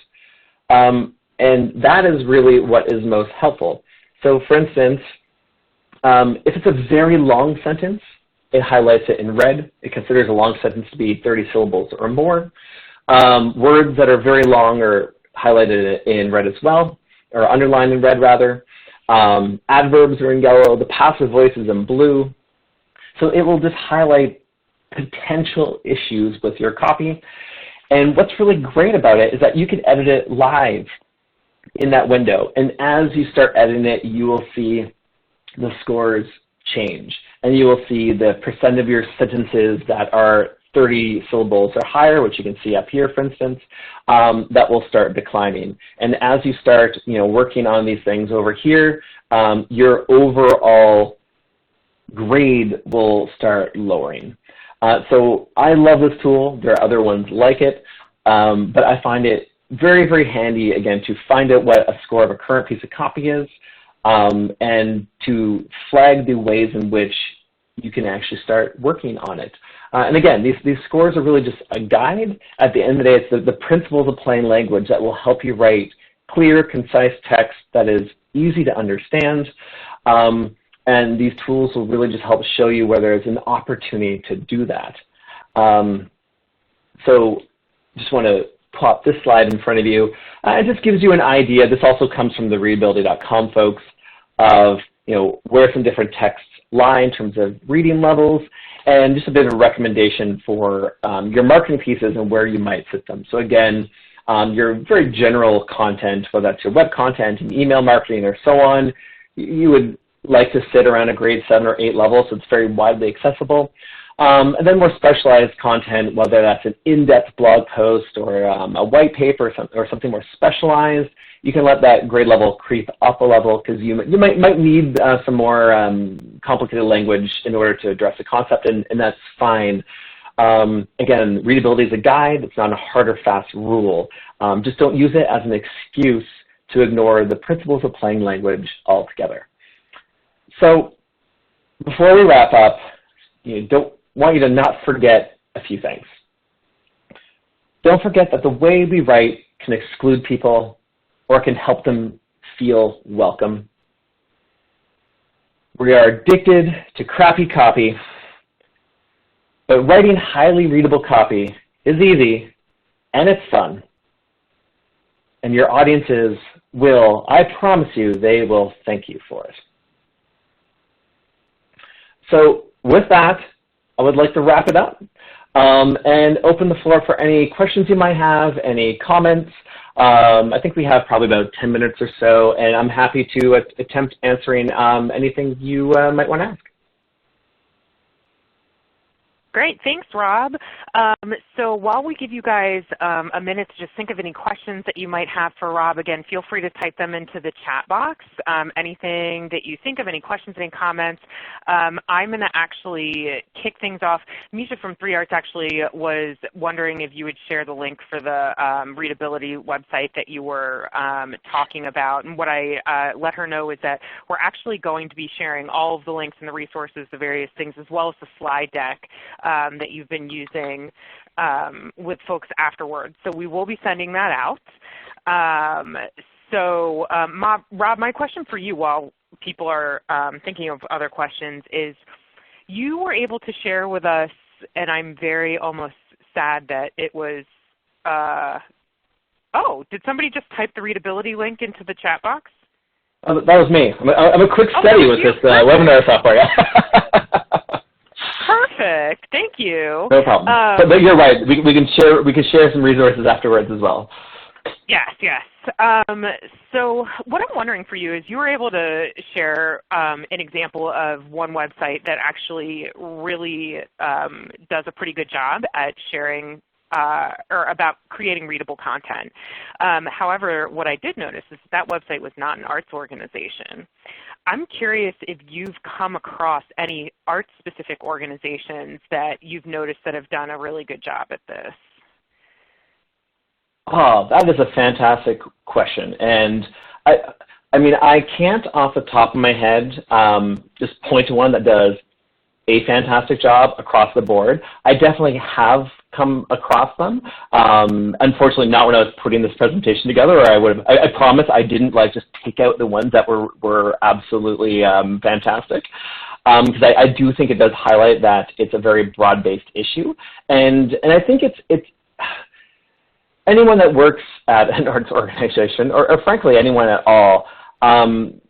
And that is really what is most helpful. So for instance, if it's a very long sentence, it highlights it in red. It considers a long sentence to be 30 syllables or more. Words that are very long are highlighted in red as well, or underlined in red rather. Adverbs are in yellow. The passive voice is in blue. So it will just highlight potential issues with your copy. And what's really great about it is that you can edit it live in that window. And as you start editing it, you will see the scores change. And you will see the percent of your sentences that are 30 syllables or higher, which you can see up here, for instance, that will start declining. And as you start, working on these things over here, your overall grade will start lowering. So I love this tool. There are other ones like it, but I find it very, very handy, again, to find out what a score of a current piece of copy is, and to flag the ways in which you can actually start working on it. And again, these scores are really just a guide. At the end of the day, it's the principles of plain language that will help you write clear, concise text that is easy to understand. And these tools will really just help show you where there's an opportunity to do that. So just want to plot this slide in front of you. It just gives you an idea. This also comes from the readability.com folks of where some different texts lie in terms of reading levels, and just a bit of a recommendation for your marketing pieces and where you might sit them. So again, your very general content, whether that's your web content and email marketing or so on, you would like to sit around a grade 7 or 8 level, so it's very widely accessible. And then more specialized content, whether that's an in-depth blog post or a white paper or something more specialized, you can let that grade level creep up a level because you might need some more complicated language in order to address the concept, and that's fine. Again, readability is a guide. It's not a hard or fast rule. Just don't use it as an excuse to ignore the principles of plain language altogether. So before we wrap up, don't want you to not forget a few things. Don't forget that the way we write can exclude people or can help them feel welcome. We are addicted to crappy copy, but writing highly readable copy is easy and it's fun. And your audiences will, I promise you, they will thank you for it. So with that, I would like to wrap it up and open the floor for any questions you might have, any comments. I think we have probably about 10 minutes or so, and I'm happy to attempt answering anything you might want to ask. Great, thanks, Rob. So while we give you guys a minute to just think of any questions that you might have for Rob, again, feel free to type them into the chat box. Anything that you think of, any questions, any comments. I'm going to actually kick things off. Misha from 3 Arts actually was wondering if you would share the link for the Readability website that you were talking about. And what I let her know is that we're actually going to be sharing all of the links and the resources, the various things, as well as the slide deck that you've been using with folks afterwards. So we will be sending that out. Rob, my question for you while people are thinking of other questions is, you were able to share with us, and I'm very almost sad that it was, oh, did somebody just type the Readability link into the chat box? That was me. I'm a quick study with this webinar software. Perfect. Thank you. No problem. But you're right. We can share some resources afterwards as well. Yes, yes. So what I'm wondering for you is, you were able to share an example of one website that actually really does a pretty good job at sharing or about creating readable content. However, what I did notice is that website was not an arts organization. I'm curious if you've come across any arts-specific organizations that you've noticed that have done a really good job at this. Oh, that is a fantastic question. And I mean, I can't off the top of my head just point to one that does a fantastic job across the board. I definitely have come across them. Unfortunately, not when I was putting this presentation together, or I promise I didn't just take out the ones that were absolutely fantastic. Because I do think it does highlight that it's a very broad-based issue. And I think it's anyone that works at an arts organization, or frankly anyone at all,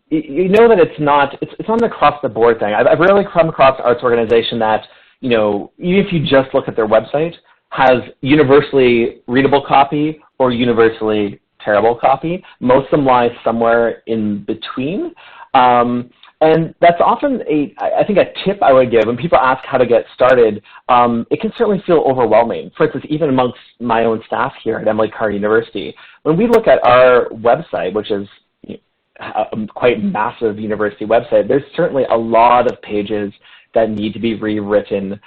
you know that it's not an across-the-board thing. I've rarely come across an arts organization that, even if you just look at their website, has universally readable copy or universally terrible copy. Most of them lie somewhere in between. And that's often I think a tip I would give when people ask how to get started. It can certainly feel overwhelming. For instance, even amongst my own staff here at Emily Carr University, when we look at our website, which is a quite massive university website, there's certainly a lot of pages that need to be rewritten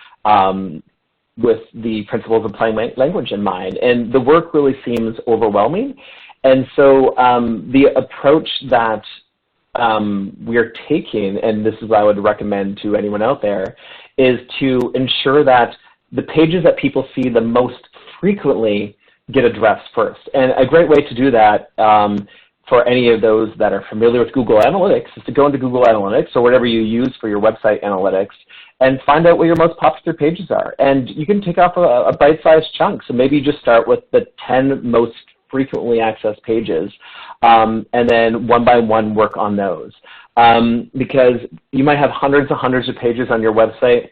with the principles of plain language in mind. And the work really seems overwhelming. And so the approach that we're taking, and this is what I would recommend to anyone out there, is to ensure that the pages that people see the most frequently get addressed first. And a great way to do that for any of those that are familiar with Google Analytics is to go into Google Analytics or whatever you use for your website analytics and find out what your most popular pages are. And you can take off a bite-sized chunk. So maybe you just start with the 10 most frequently accessed pages, and then one by one work on those. Because you might have hundreds and hundreds of pages on your website,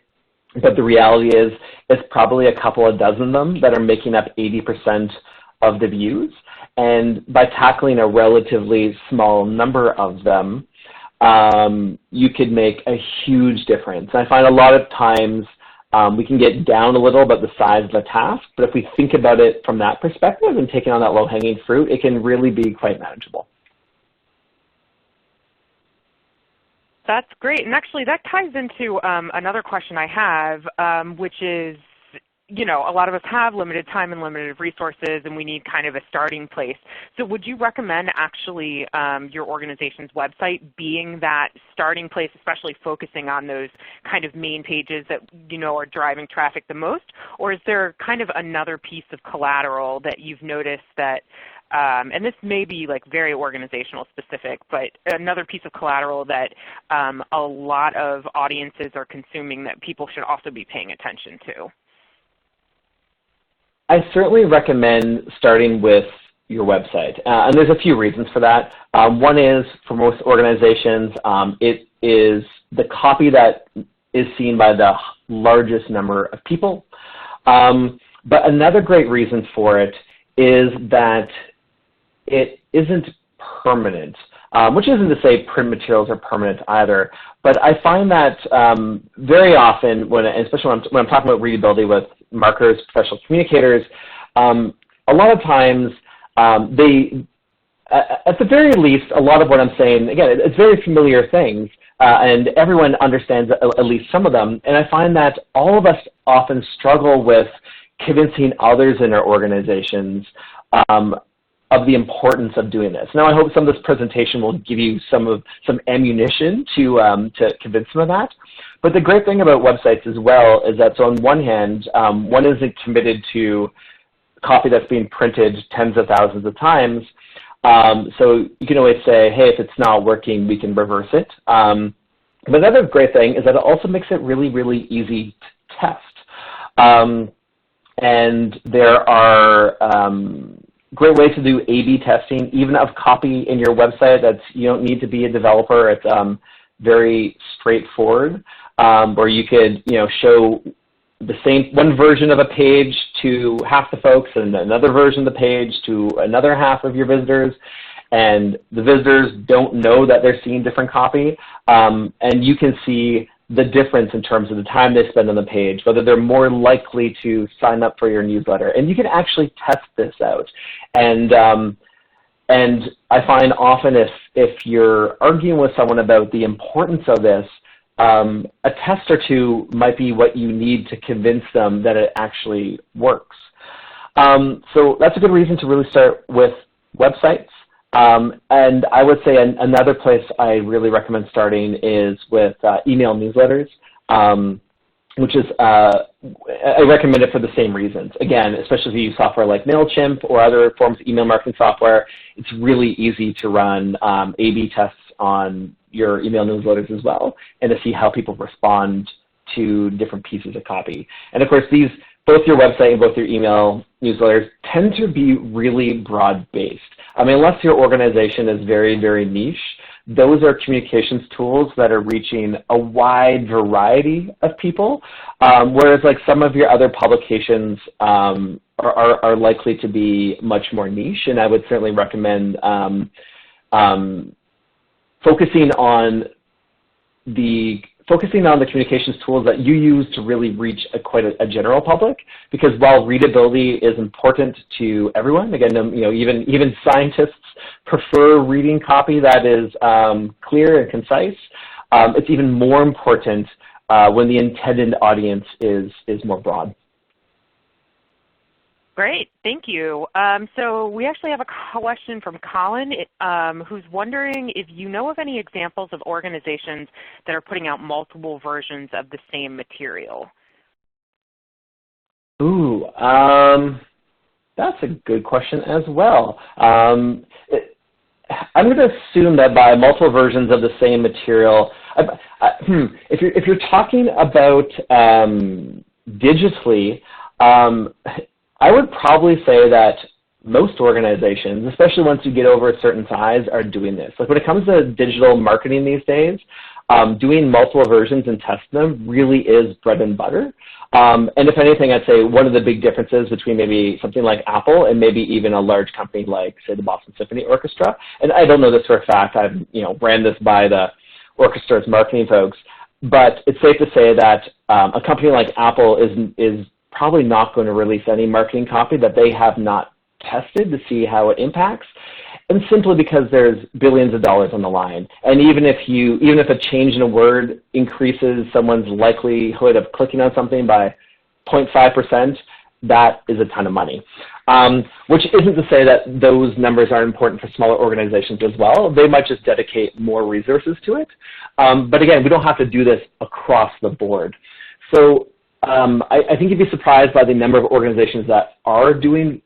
but the reality is it's probably a couple of dozen of them that are making up 80% of the views. And by tackling a relatively small number of them, you could make a huge difference. And I find a lot of times we can get down a little about the size of the task, but if we think about it from that perspective and taking on that low-hanging fruit, it can really be quite manageable. That's great. And actually, that ties into another question I have, which is, you know, a lot of us have limited time and limited resources, and we need kind of a starting place. So would you recommend actually your organization's website being that starting place, especially focusing on those kind of main pages that, you know, are driving traffic the most? Or is there kind of another piece of collateral that you've noticed that, and this may be like very organizational specific, but another piece of collateral that a lot of audiences are consuming that people should also be paying attention to? I certainly recommend starting with your website, and there's a few reasons for that. One is, for most organizations, it is the copy that is seen by the largest number of people. But another great reason for it is that it isn't permanent, which isn't to say print materials are permanent either. But I find that very often, especially when I'm talking about readability with marketers, professional communicators, a lot of times at the very least, a lot of what I'm saying, again, it's very familiar things, and everyone understands at least some of them. And I find that all of us often struggle with convincing others in our organizations of the importance of doing this. Now, I hope some of this presentation will give you some ammunition to convince them of that. But the great thing about websites as well is that, so on one hand, one isn't committed to copy that's being printed tens of thousands of times. So you can always say, hey, if it's not working, we can reverse it. But another great thing is that it also makes it really, really easy to test. And there are great ways to do A/B testing, even of copy in your website. You don't need to be a developer. It's very straightforward, where you could, you know, show the same one version of a page to half the folks and another version of the page to another half of your visitors, and the visitors don't know that they're seeing different copy, and you can see the difference in terms of the time they spend on the page, whether they're more likely to sign up for your newsletter. And you can actually test this out. And I find often if you're arguing with someone about the importance of this, a test or two might be what you need to convince them that it actually works. So that's a good reason to really start with websites. And I would say another place I really recommend starting is with email newsletters, which is, I recommend it for the same reasons. Again, especially if you use software like MailChimp or other forms of email marketing software, it's really easy to run A/B tests on your email newsletters as well, and to see how people respond to different pieces of copy. And of course, both your website and both your email newsletters tend to be really broad-based. I mean, unless your organization is very, very niche, those are communications tools that are reaching a wide variety of people, whereas like some of your other publications are likely to be much more niche. And I would certainly recommend focusing on the communications tools that you use to really reach quite a general public, because while readability is important to everyone, again, you know, even scientists prefer reading copy that is clear and concise, it's even more important when the intended audience is more broad. Great, thank you. So we actually have a question from Colin who's wondering if you know of any examples of organizations that are putting out multiple versions of the same material. Ooh, that's a good question as well. I'm going to assume that by multiple versions of the same material, if you're talking about digitally, I would probably say that most organizations, especially once you get over a certain size, are doing this. Like when it comes to digital marketing these days, doing multiple versions and testing them really is bread and butter. And if anything, I'd say one of the big differences between maybe something like Apple and maybe even a large company like, say, the Boston Symphony Orchestra, and I don't know this for a fact, I've ran this by the orchestra's marketing folks, but it's safe to say that a company like Apple is probably not going to release any marketing copy that they have not tested to see how it impacts, and simply because there's billions of dollars on the line. And even if a change in a word increases someone's likelihood of clicking on something by 0.5%, that is a ton of money. Which isn't to say that those numbers aren't important for smaller organizations as well. They might just dedicate more resources to it. But again, we don't have to do this across the board. So I think you'd be surprised by the number of organizations that are doing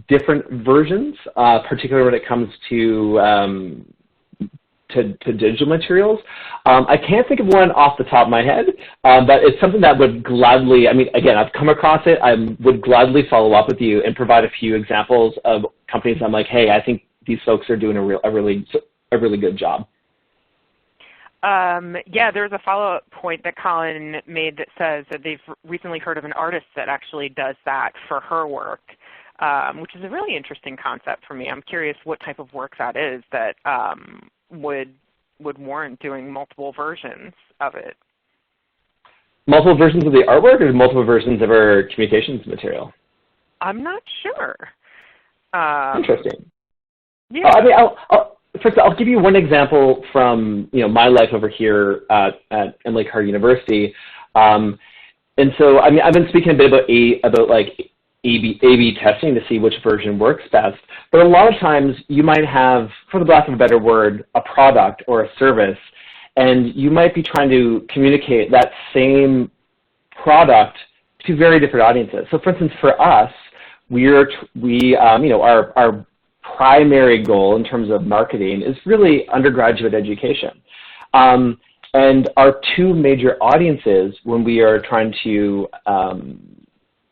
different versions, particularly when it comes to digital materials. I can't think of one off the top of my head, but it's something that would gladly, I mean, again, I've come across it. I would gladly follow up with you and provide a few examples of companies I'm like, hey, I think these folks are doing a really good job. Yeah, there's a follow-up point that Colin made that says that they've recently heard of an artist that actually does that for her work, which is a really interesting concept for me. I'm curious what type of work that is that would warrant doing multiple versions of it. Multiple versions of the artwork or multiple versions of our communications material? I'm not sure. Interesting. Yeah. I mean, first, I'll give you one example from my life over here at Emily Carr University. And so, I mean, I've been speaking a bit about like A/B testing to see which version works best. But a lot of times you might have, for the lack of a better word, a product or a service, and you might be trying to communicate that same product to very different audiences. So, for instance, for us, our primary goal in terms of marketing is really undergraduate education. And our two major audiences when we are trying to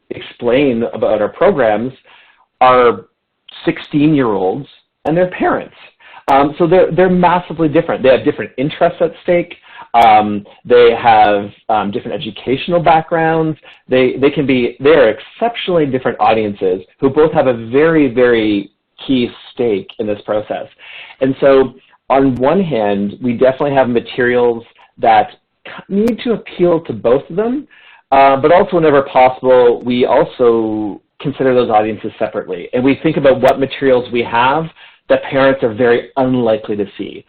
explain about our programs are 16-year-olds and their parents. So they're massively different. They have different interests at stake. They have different educational backgrounds. They are exceptionally different audiences who both have a very, very key stake in this process. And so on one hand, we definitely have materials that need to appeal to both of them, but also whenever possible, we also consider those audiences separately. And we think about what materials we have that parents are very unlikely to see.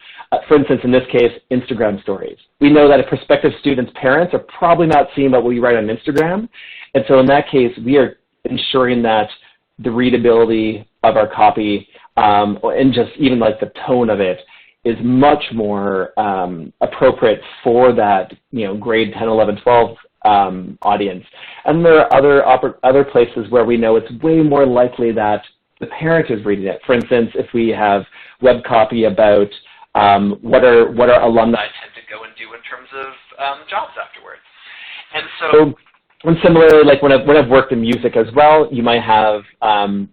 For instance, in this case, Instagram stories. We know that a prospective student's parents are probably not seeing what we write on Instagram. And so in that case, we are ensuring that the readability of our copy and just even like the tone of it is much more appropriate for that grade 10, 11, 12 audience. And there are other places where we know it's way more likely that the parent is reading it. For instance, if we have web copy about what our alumni tend to go and do in terms of jobs afterwards. And so, and similarly, like when I've worked in music as well, you might have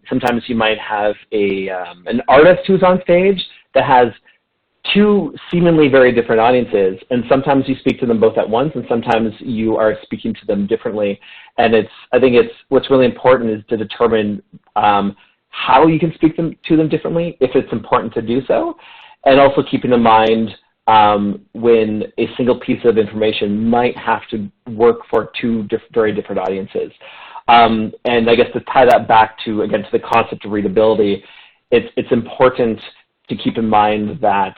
sometimes you might have an artist who's on stage that has two seemingly very different audiences, and sometimes you speak to them both at once, and sometimes you are speaking to them differently. And I think what's really important is to determine how you can speak to them differently, if it's important to do so, and also keeping in mind when a single piece of information might have to work for two very different audiences. And I guess to tie that back to the concept of readability, it's important to keep in mind that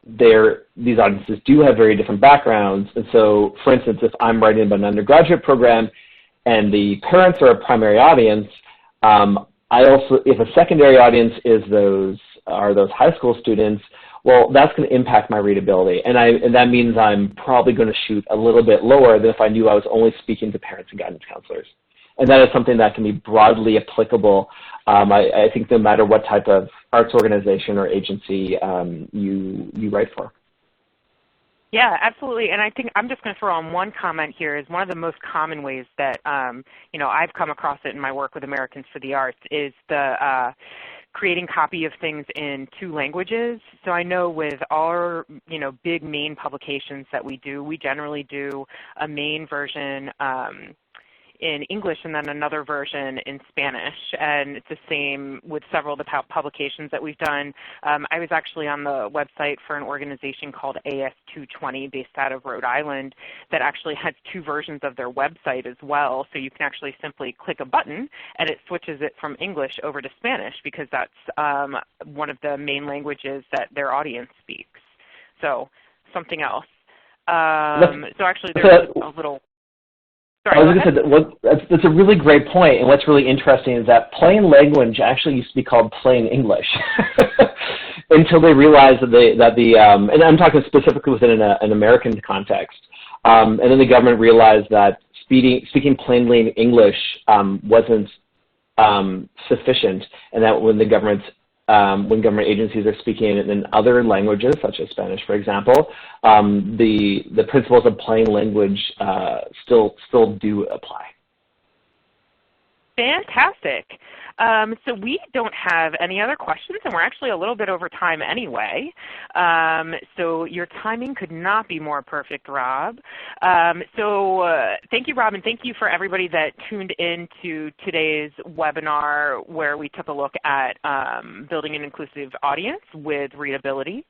these audiences do have very different backgrounds. And so, for instance, if I'm writing about an undergraduate program and the parents are a primary audience, if a secondary audience are those high school students, well, that's going to impact my readability. And that means I'm probably going to shoot a little bit lower than if I knew I was only speaking to parents and guidance counselors. And that is something that can be broadly applicable, I think, no matter what type of arts organization or agency you write for. Yeah, absolutely. And I think I'm just going to throw on one comment here. Is one of the most common ways that I've come across it in my work with Americans for the Arts is the creating copy of things in two languages. So I know with our big main publications that we generally do a main version in English and then another version in Spanish. And it's the same with several of the publications that we've done. I was actually on the website for an organization called AS220 based out of Rhode Island that actually has two versions of their website as well. So you can actually simply click a button and it switches it from English over to Spanish because that's one of the main languages that their audience speaks. So something else. So actually there's a little... Sorry, I was going to say that's a really great point, and what's really interesting is that plain language actually used to be called plain English until they realized that and I'm talking specifically within an American context, and then the government realized that speaking plainly in English wasn't sufficient, and that when government agencies are speaking in other languages, such as Spanish, for example, the principles of plain language still do apply. Fantastic. So we don't have any other questions, and we're actually a little bit over time anyway. So your timing could not be more perfect, Rob. Thank you, Rob, and thank you for everybody that tuned in to today's webinar where we took a look at building an inclusive audience with Readability.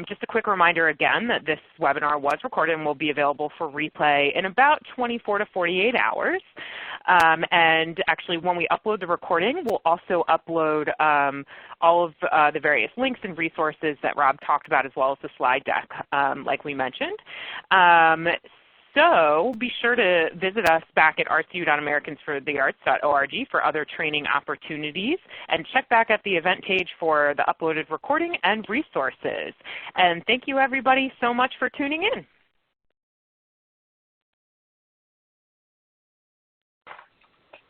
Just a quick reminder again that this webinar was recorded and will be available for replay in about 24 to 48 hours. And actually, when we upload the recording, we'll also upload all of the various links and resources that Rob talked about, as well as the slide deck, like we mentioned. So be sure to visit us back at rcu.americansforthearts.org for other training opportunities, and check back at the event page for the uploaded recording and resources. And thank you, everybody, so much for tuning in.